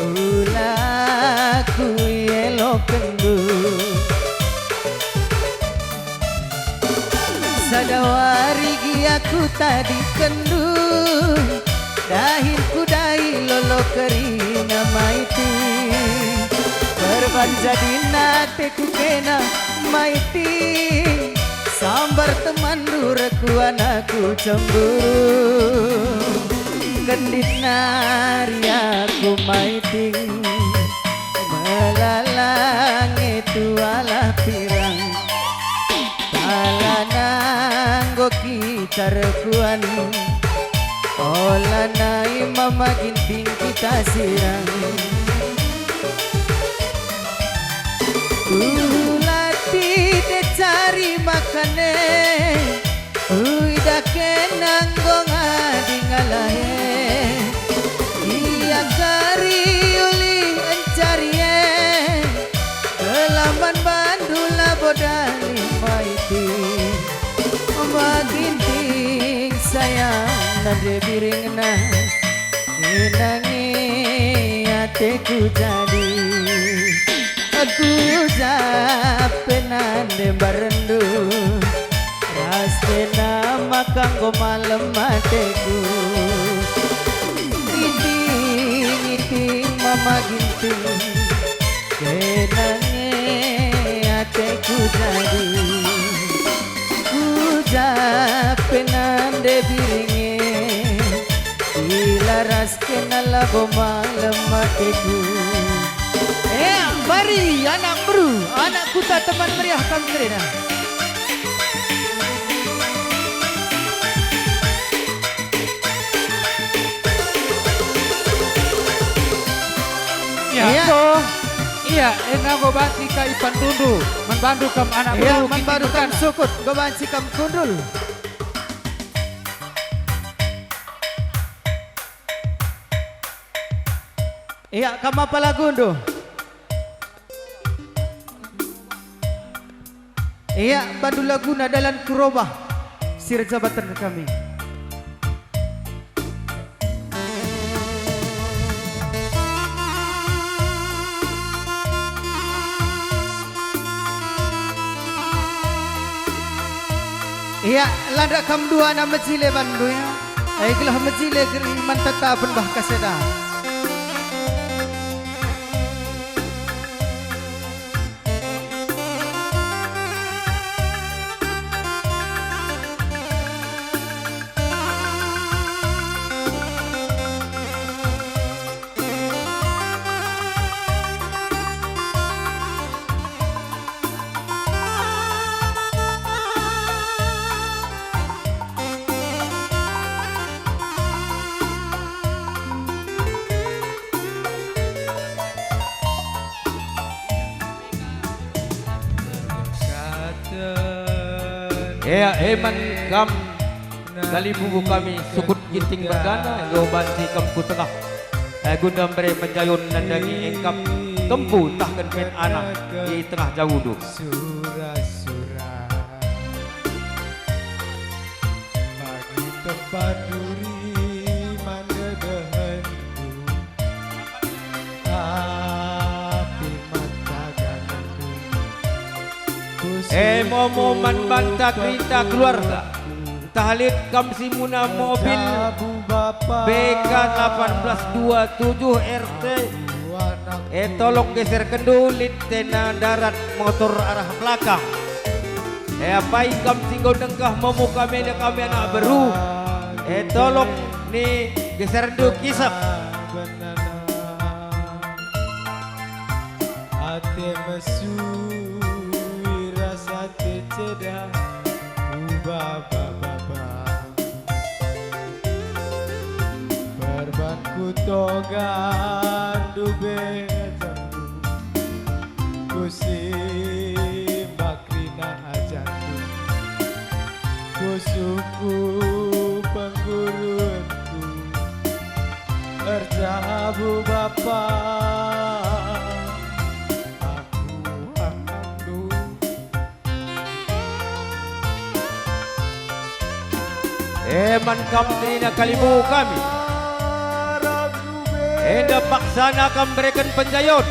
Ulaku yelo kendu sadawari giaku tadi kendu dahin kudai lolo kerina maiti berbanja teku kena maiti sambar teman duraku anakku cemburu gendit nari aku maiting melalang itu ala pirang talanang goki carekuan olanai mama ginting kita sirang de cari makane uida kenang gonga dingalahe iya kari uli encariye kelaman bandula bodali maiti maginting sayang nade biringna inangi ateku jadi aku japenan de barendu rastena makanggo malam mateku ngiting mama ginting kenange ateku jadi ku japenan de biringe lagu malam matiku. Mari anak bro, anak kuta teman meriah kamtrina. Iya, enak banci ka Ipan Dundu, membantu kam anak bro. Iya, membantu kam sukut, gobanci kam kundul. Iya, kam apa lagundu? Iya, bandu laguna dalam kurobah sir jabatan kami. Iya, landak kam dua na mejile bandu ya. Gelah mejile gering mantata pun bah kaseda. Ya, eman kam kali bubu kami sukut ginting bergana go banci kam ku tengah. Guna bere penjayon nandangi engkap tempu tahkan pen anak di tengah jauh du. Sura-sura bagi tempat duri mana dehenku, tapi mata gananku. Momo man banta kereta keluarga Tahlid Kamsimuna mobil BK 1827 RT. Tolong geser kendulit tena darat motor arah belakang. Apa ikam singgo dengkah memuka media kami anak beru. Tolong nih geser dulu kisah. Ate mesui rasa ceda baba berbanku togan dube jambu kusim bakrina ajanku kusuku pengguruanku erjabu bapak. Man kamtrina kalimu kami. Enda paksana kam berikan penjayon.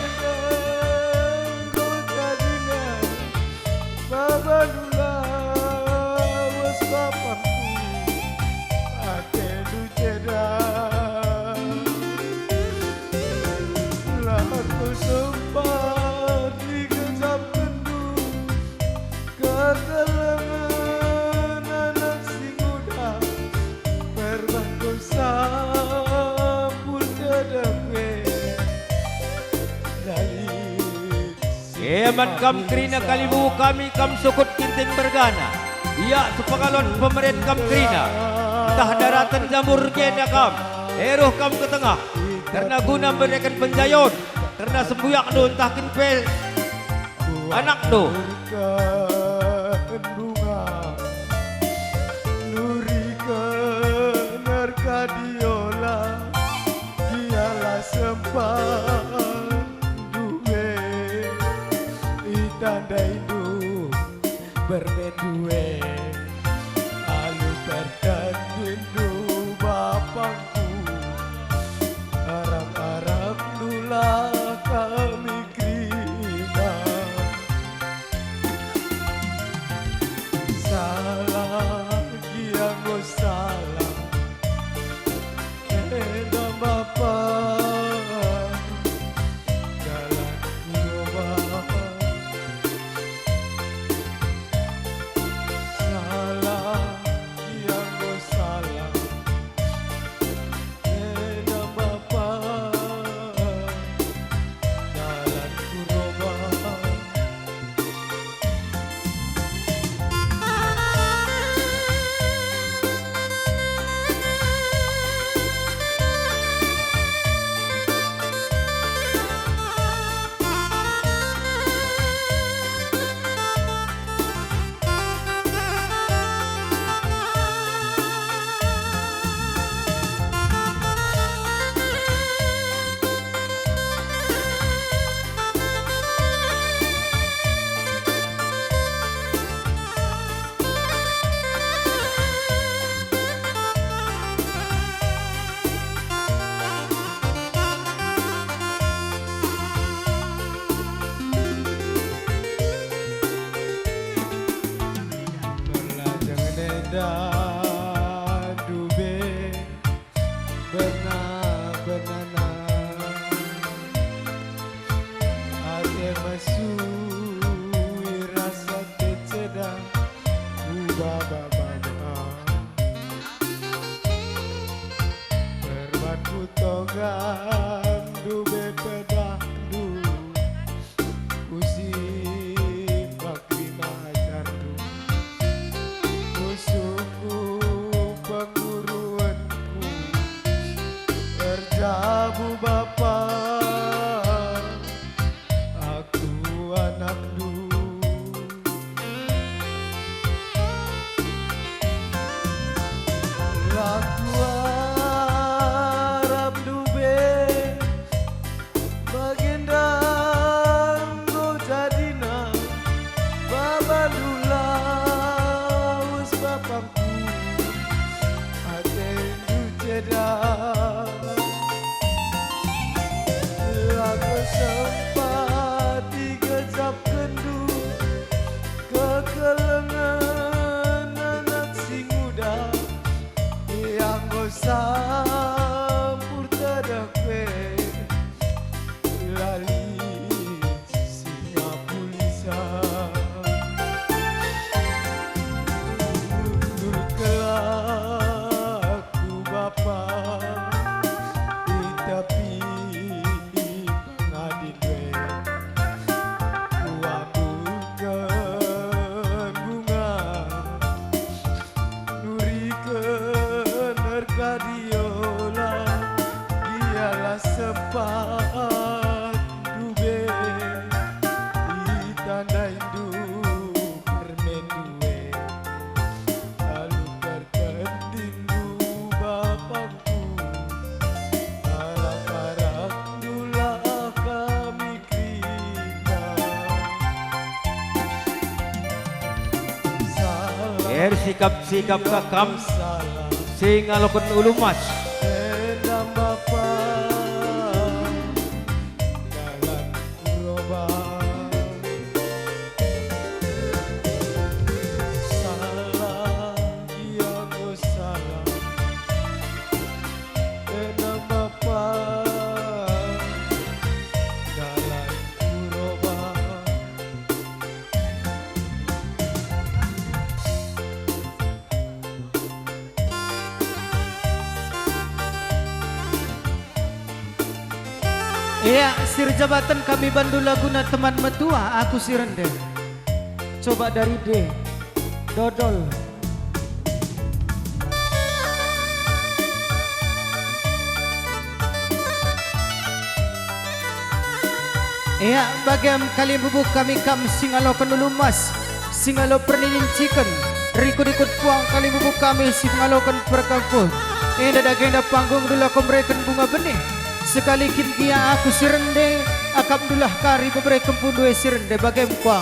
Man kam krina kalimu kami kam sukut kinting bergana. Iya sepengalon pemerintah kam krina. Entah daratan jamur gena kam. Eruh kam ke tengah. Karena guna memberikan penjayon. Karena sembuyak do entah kinpe anak do. Nurikan Arkadiola dialah sempat tanda hidup berbedue alu bertandu bapakku harap-harap dula kami krina salah gianggo salah eda bapak dalam kurobah. Salah yang salah sikap-sikap kakam sing ngalokon ulumas Enam bapa dalam gerobak salah yang salah enam bapa dalam gerobak Iya, sir jabatan kami bandu laguna teman metua, aku si Rende. Coba dari D, dodol. Iya, bagian kali bubuk kami kam singalo kenulumas, singalo perninin chicken, rikut-ikut puang kali bubuk kami singalo kan perkampung. Ini dagenda panggung dulu aku mereken bunga benih. Sekali kia aku si Rende, akap dulah kari beberapa kempun dua si Rende bagai muka.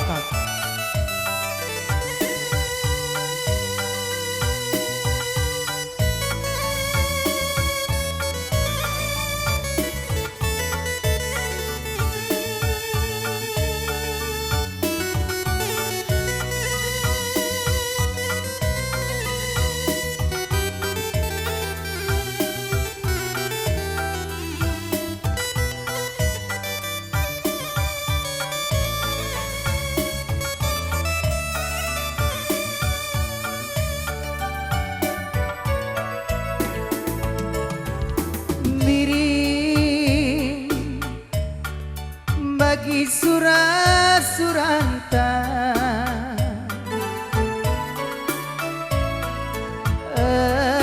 Bagi surah-suranta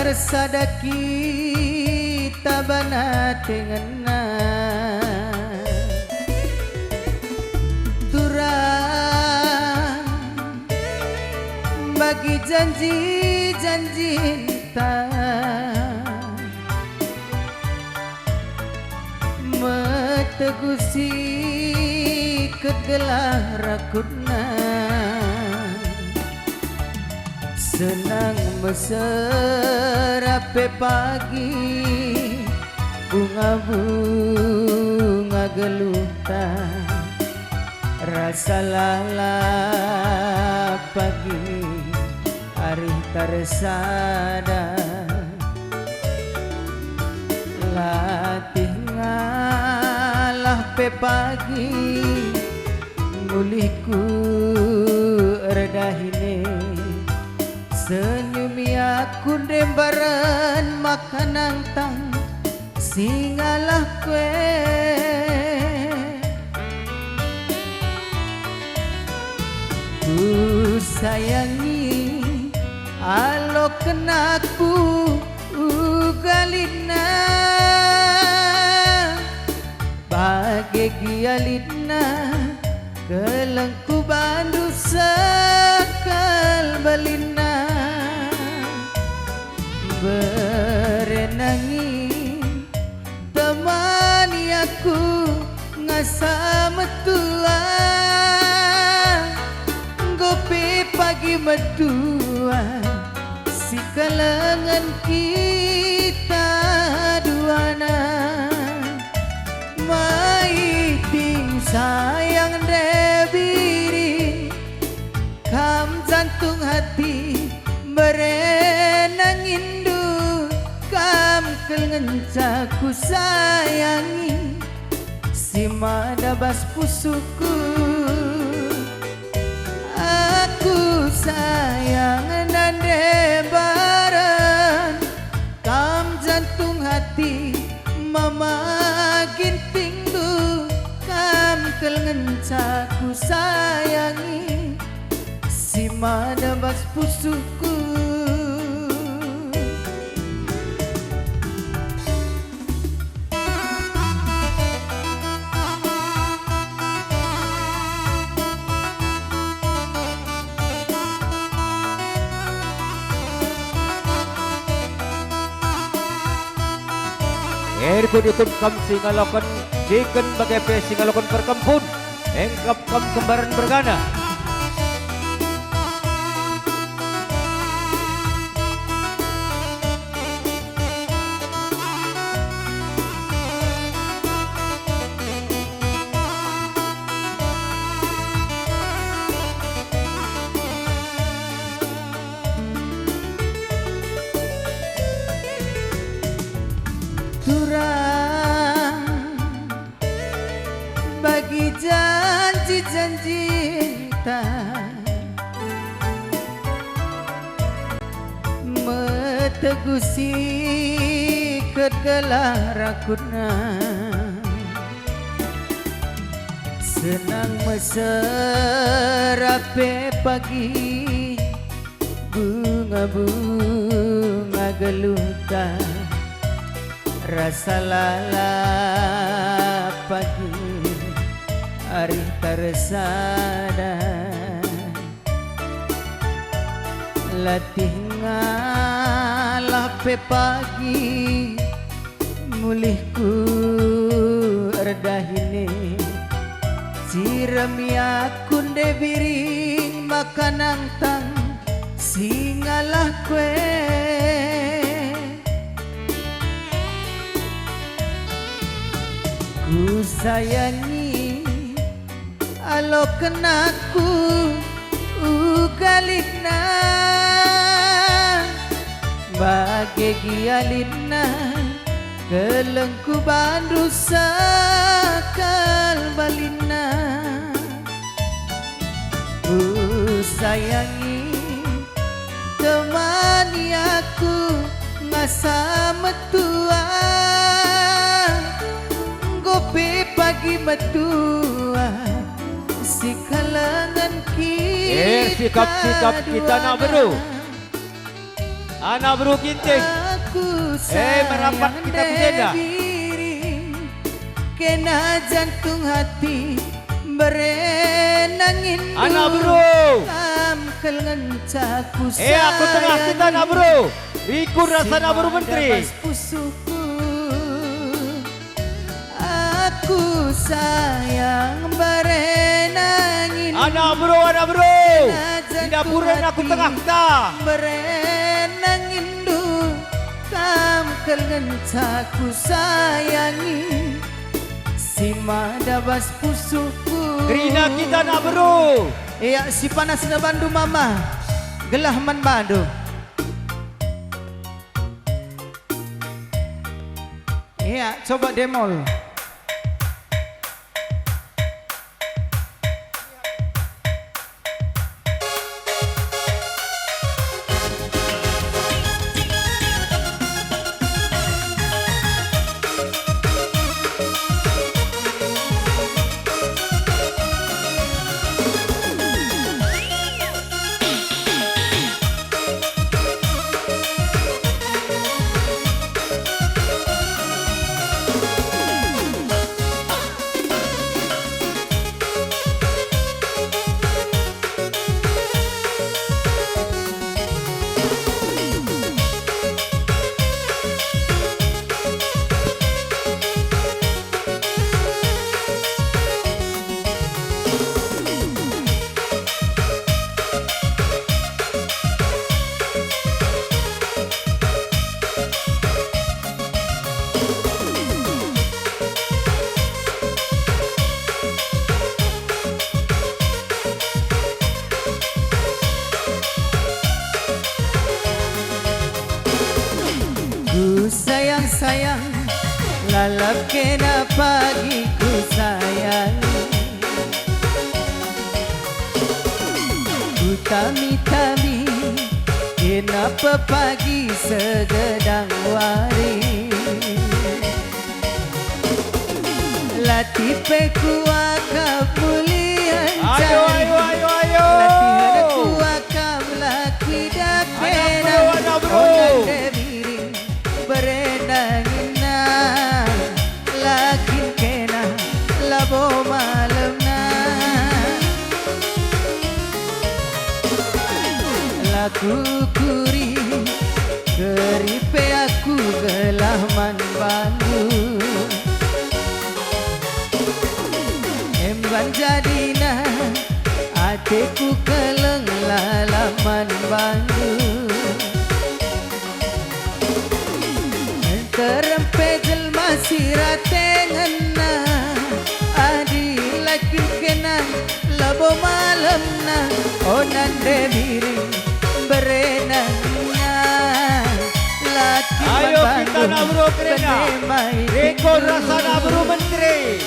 Ersadaki tabana tengena Turang bagi janji-janji tegusi kegelah rakutna senang meserape pagi bunga-bunga geluta rasa lala pagi hari taresada latih ngalah pe pagi mulihku redahine senyumi aku dembaran makanan tang singalah kue ku sayangi alo kenaku ugalina bagai gialina kelengku bandu sekal balina berenangi temani aku ngasa metua ngopi pagi medua si kalangan kita duana maiting sayang debiri kam jantung hati berenang indu kam kelencaku sayangi si madabas pusuku aku sayang dan debaran kam jantung hati mama ginting du kam kelencaku sayangi si madabas pusuku Erikut ikut kam singalakan chicken bagai pe singalakan perkempun engkap kam kembaran bergana cinta metegusi kegelar rakuna senang meserape pagi bunga-bunga geluta rasa lala pagi hari tersada latih ngalape pagi mulihku erdahine siram yakun de biring makanang tang singalah kue ku sayangi alo kenaku ugalina bagi gialina kelengku bandu sakal balina ku sayangi temani aku ngasa metua gope pagi metua si kalangan kita sikap kita nak bro anak bro kinting merapat kita berbeda kena jantung hati berenangin anak bro kelencaku aku tengah kita nak bro ikut rasa nak bro menteri aku sayang berenangin anak bro tidak buran aku tengah kita berenangin du kam kelencaku sayangi si madabas pusuku Rina kita nak bro iya si panas na bandu mama gelah man bandu iya coba demol sayang lalap kena pagi ku sayang ku tami-tami kenapa pagi segedang wari latipe ku akab mulian latihan ku akab laki dakena onan debiring berenangina lakin kena labo malamna laku kuri keripe aku gelahman bandu emban jadina hatiku keleng lalaman bandu terempejel masih ratengana adi laki kena labo malamna onan debiring berenangna laki ayo kita nak bro kerena rekod rasa nak bro menteri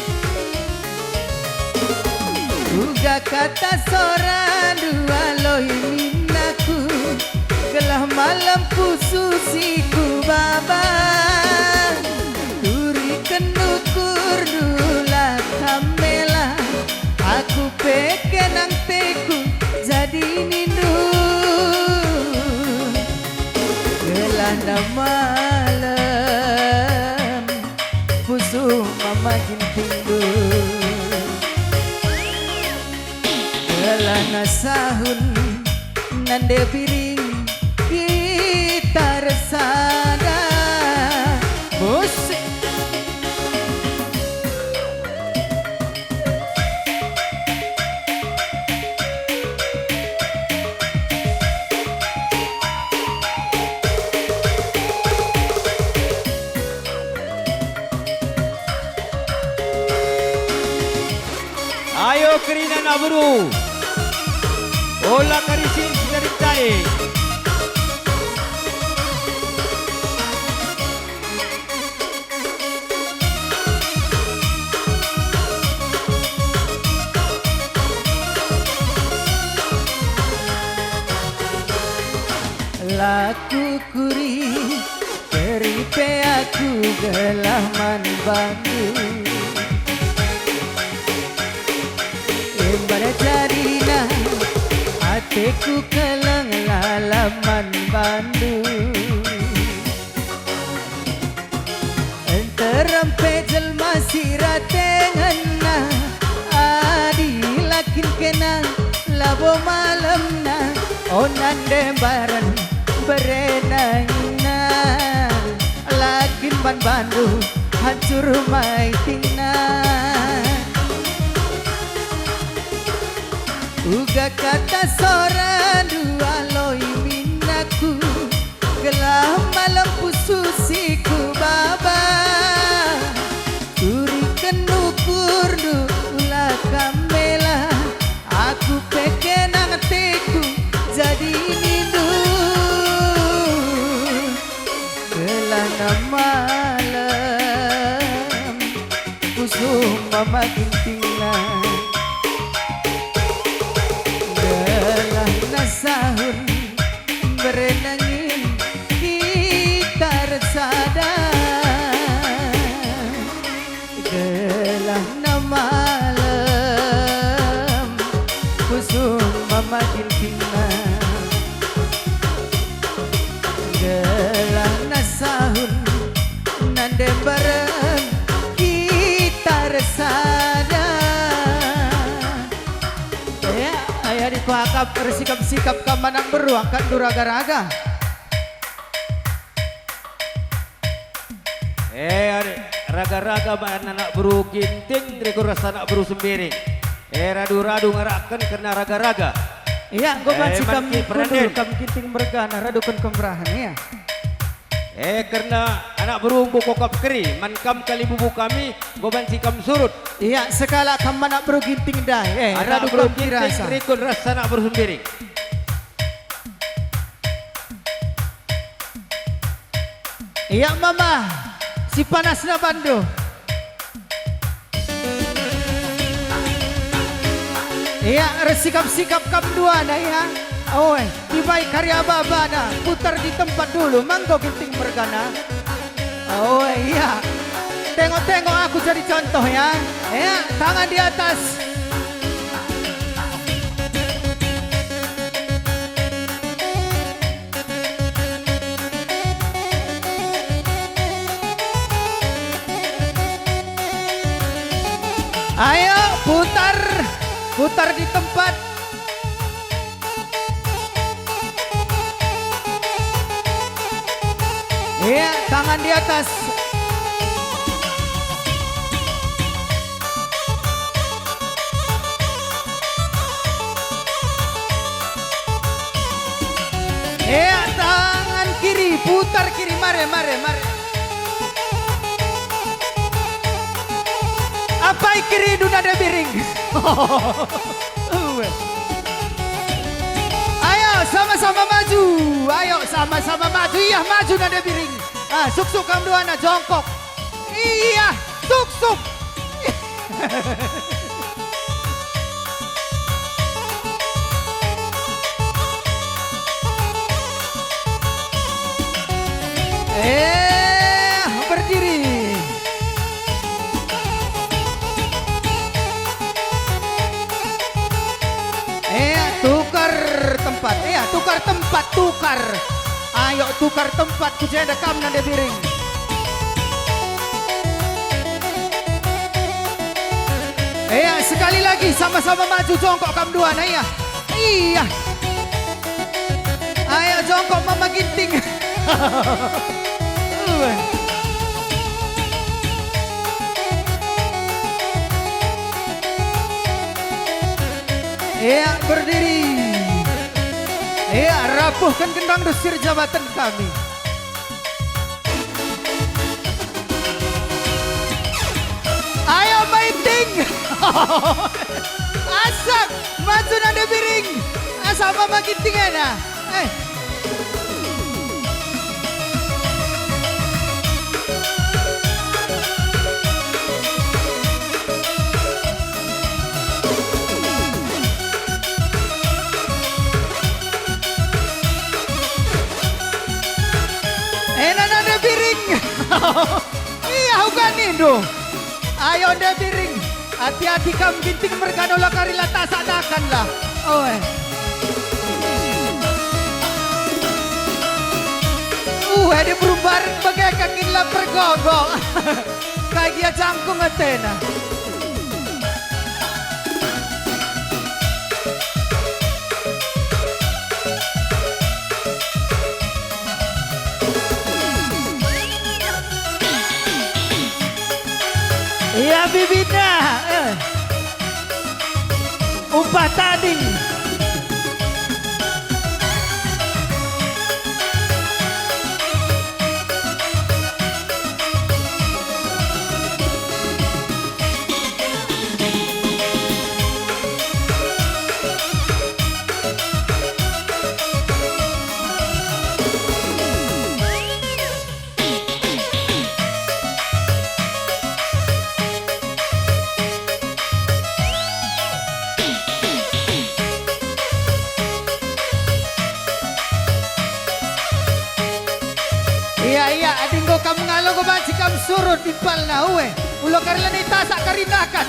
Uga kata sora dua lohi minaku gelah malam pususiku baba Turi kenukur dula kamela Aku pekenang teku jadi nindu Gelanda malam pusu mama gintinggu Gelana sahun nande piring kita resada musik Ayo kerina nak buru. Olah karisin dari tadi. Laku kuri peripe aku gelah man Bandung Embara jarina hatiku kelang lalaman Bandung Enterampe jelma siratenganna adi lakin kena labo malamna onan dembaran berenangna lakin ban Bandung hancur maitina Uga kata sora dua lohi minaku gelah malam pususiku baba Turi kenukur dula kamela Aku pekenang teku jadi nindu Gelana malam pusu mama gintingna Sahun berenangin kita resada gelah malam kusum mama gintingna gelah sahun nande bareng kita resada Ayah dikuakap bersikap-sikap kamanang beruang kan duraga-raga raga-raga mana anak beru ginting Driku rasa anak beru sembiring radu-radu ngarakkan kena raga-raga Iya gue masih kami Peraden kam ginting bergana radukan kemerahan ya karena anak beru kokap keri mankam kali bubu kami gue banci kam surut Iya sekala kam anak beru ginting dah anak beru ginting rikun rasa anak beru sembiring Iya mama si panasna Bandung Iya resikap-sikap kam dua nah ya Oi, tibai karya babana putar di tempat dulu manggo ginting bergana Oh iya Tengok-tengok aku jadi contoh ya Ya tangan di atas Ayo putar di tempat Iya, tangan di atas. Iya, tangan kiri, putar kiri, mare. Apa kiri duna ada biring? Ayo sama-sama maju. Iya maju nada biring. Ah, suk kamu dua na jongkok. Iya, suk. Berdiri. Tukar tempat. Tukar tempat, tukar. Ayo tukar tempat, kujenda kam nande biring. Sekali lagi sama-sama maju jongkok kam dua nah iya. Iya. Ayo jongkok Mama Ginting. Berdiri. Rapuhkan gendang dusir jabatan kami. Ayo fighting. Asak maju nade biring. Sama Mama Ginting na. Nade biring. Iya hukan indo. Ayo nade biring. Hati-hati kam Ginting mergano lakarila tasadakan lah. Ada berubah bagai kakin lah pergogok. Kayak dia jangkung atena. Iya bibitnya. Upah tading. Iya, adinggo kamu ngalo ko banci kam surut impal na uwe. Ulo karila ni tasak karinakan.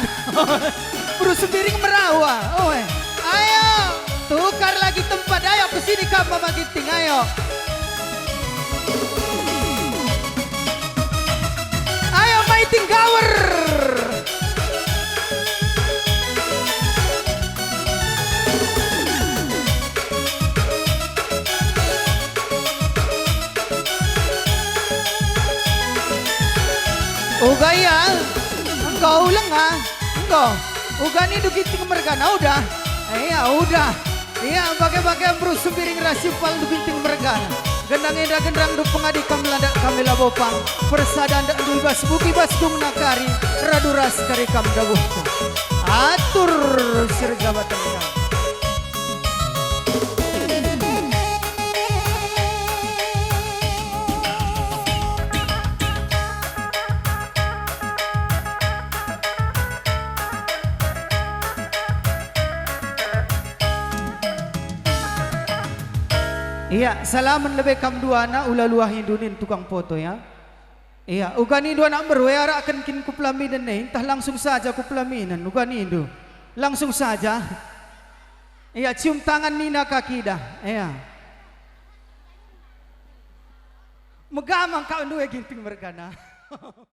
Berusu piring merawa. Ayo, tukar lagi tempat. Ayo kesini kam Mama Ginting, ayo. Ayo fighting gower. Gaya, engkau ulang engkau. Ugani du Ginting mergana udah. Udah. Bagai-bagai berusuh piring rasipal du Ginting mergana. Gendang eda gendang du pengadi kamlanda kamila bopang. Persadan dak du bas buki bas dung nakari. Raduras kari kam dabuhku. Atur sir jabatan kami. Iya, salaman lebih kam dua na ula luah hindunin tukang foto ya. Iya, ugani dua nak berwera akan kin kuplaminan nih, entah langsung saja kuplaminan ugani itu. Langsung saja. Iya, cium tangan Nina kaki dah. Iya. Megamang kau dua Ginting mergana.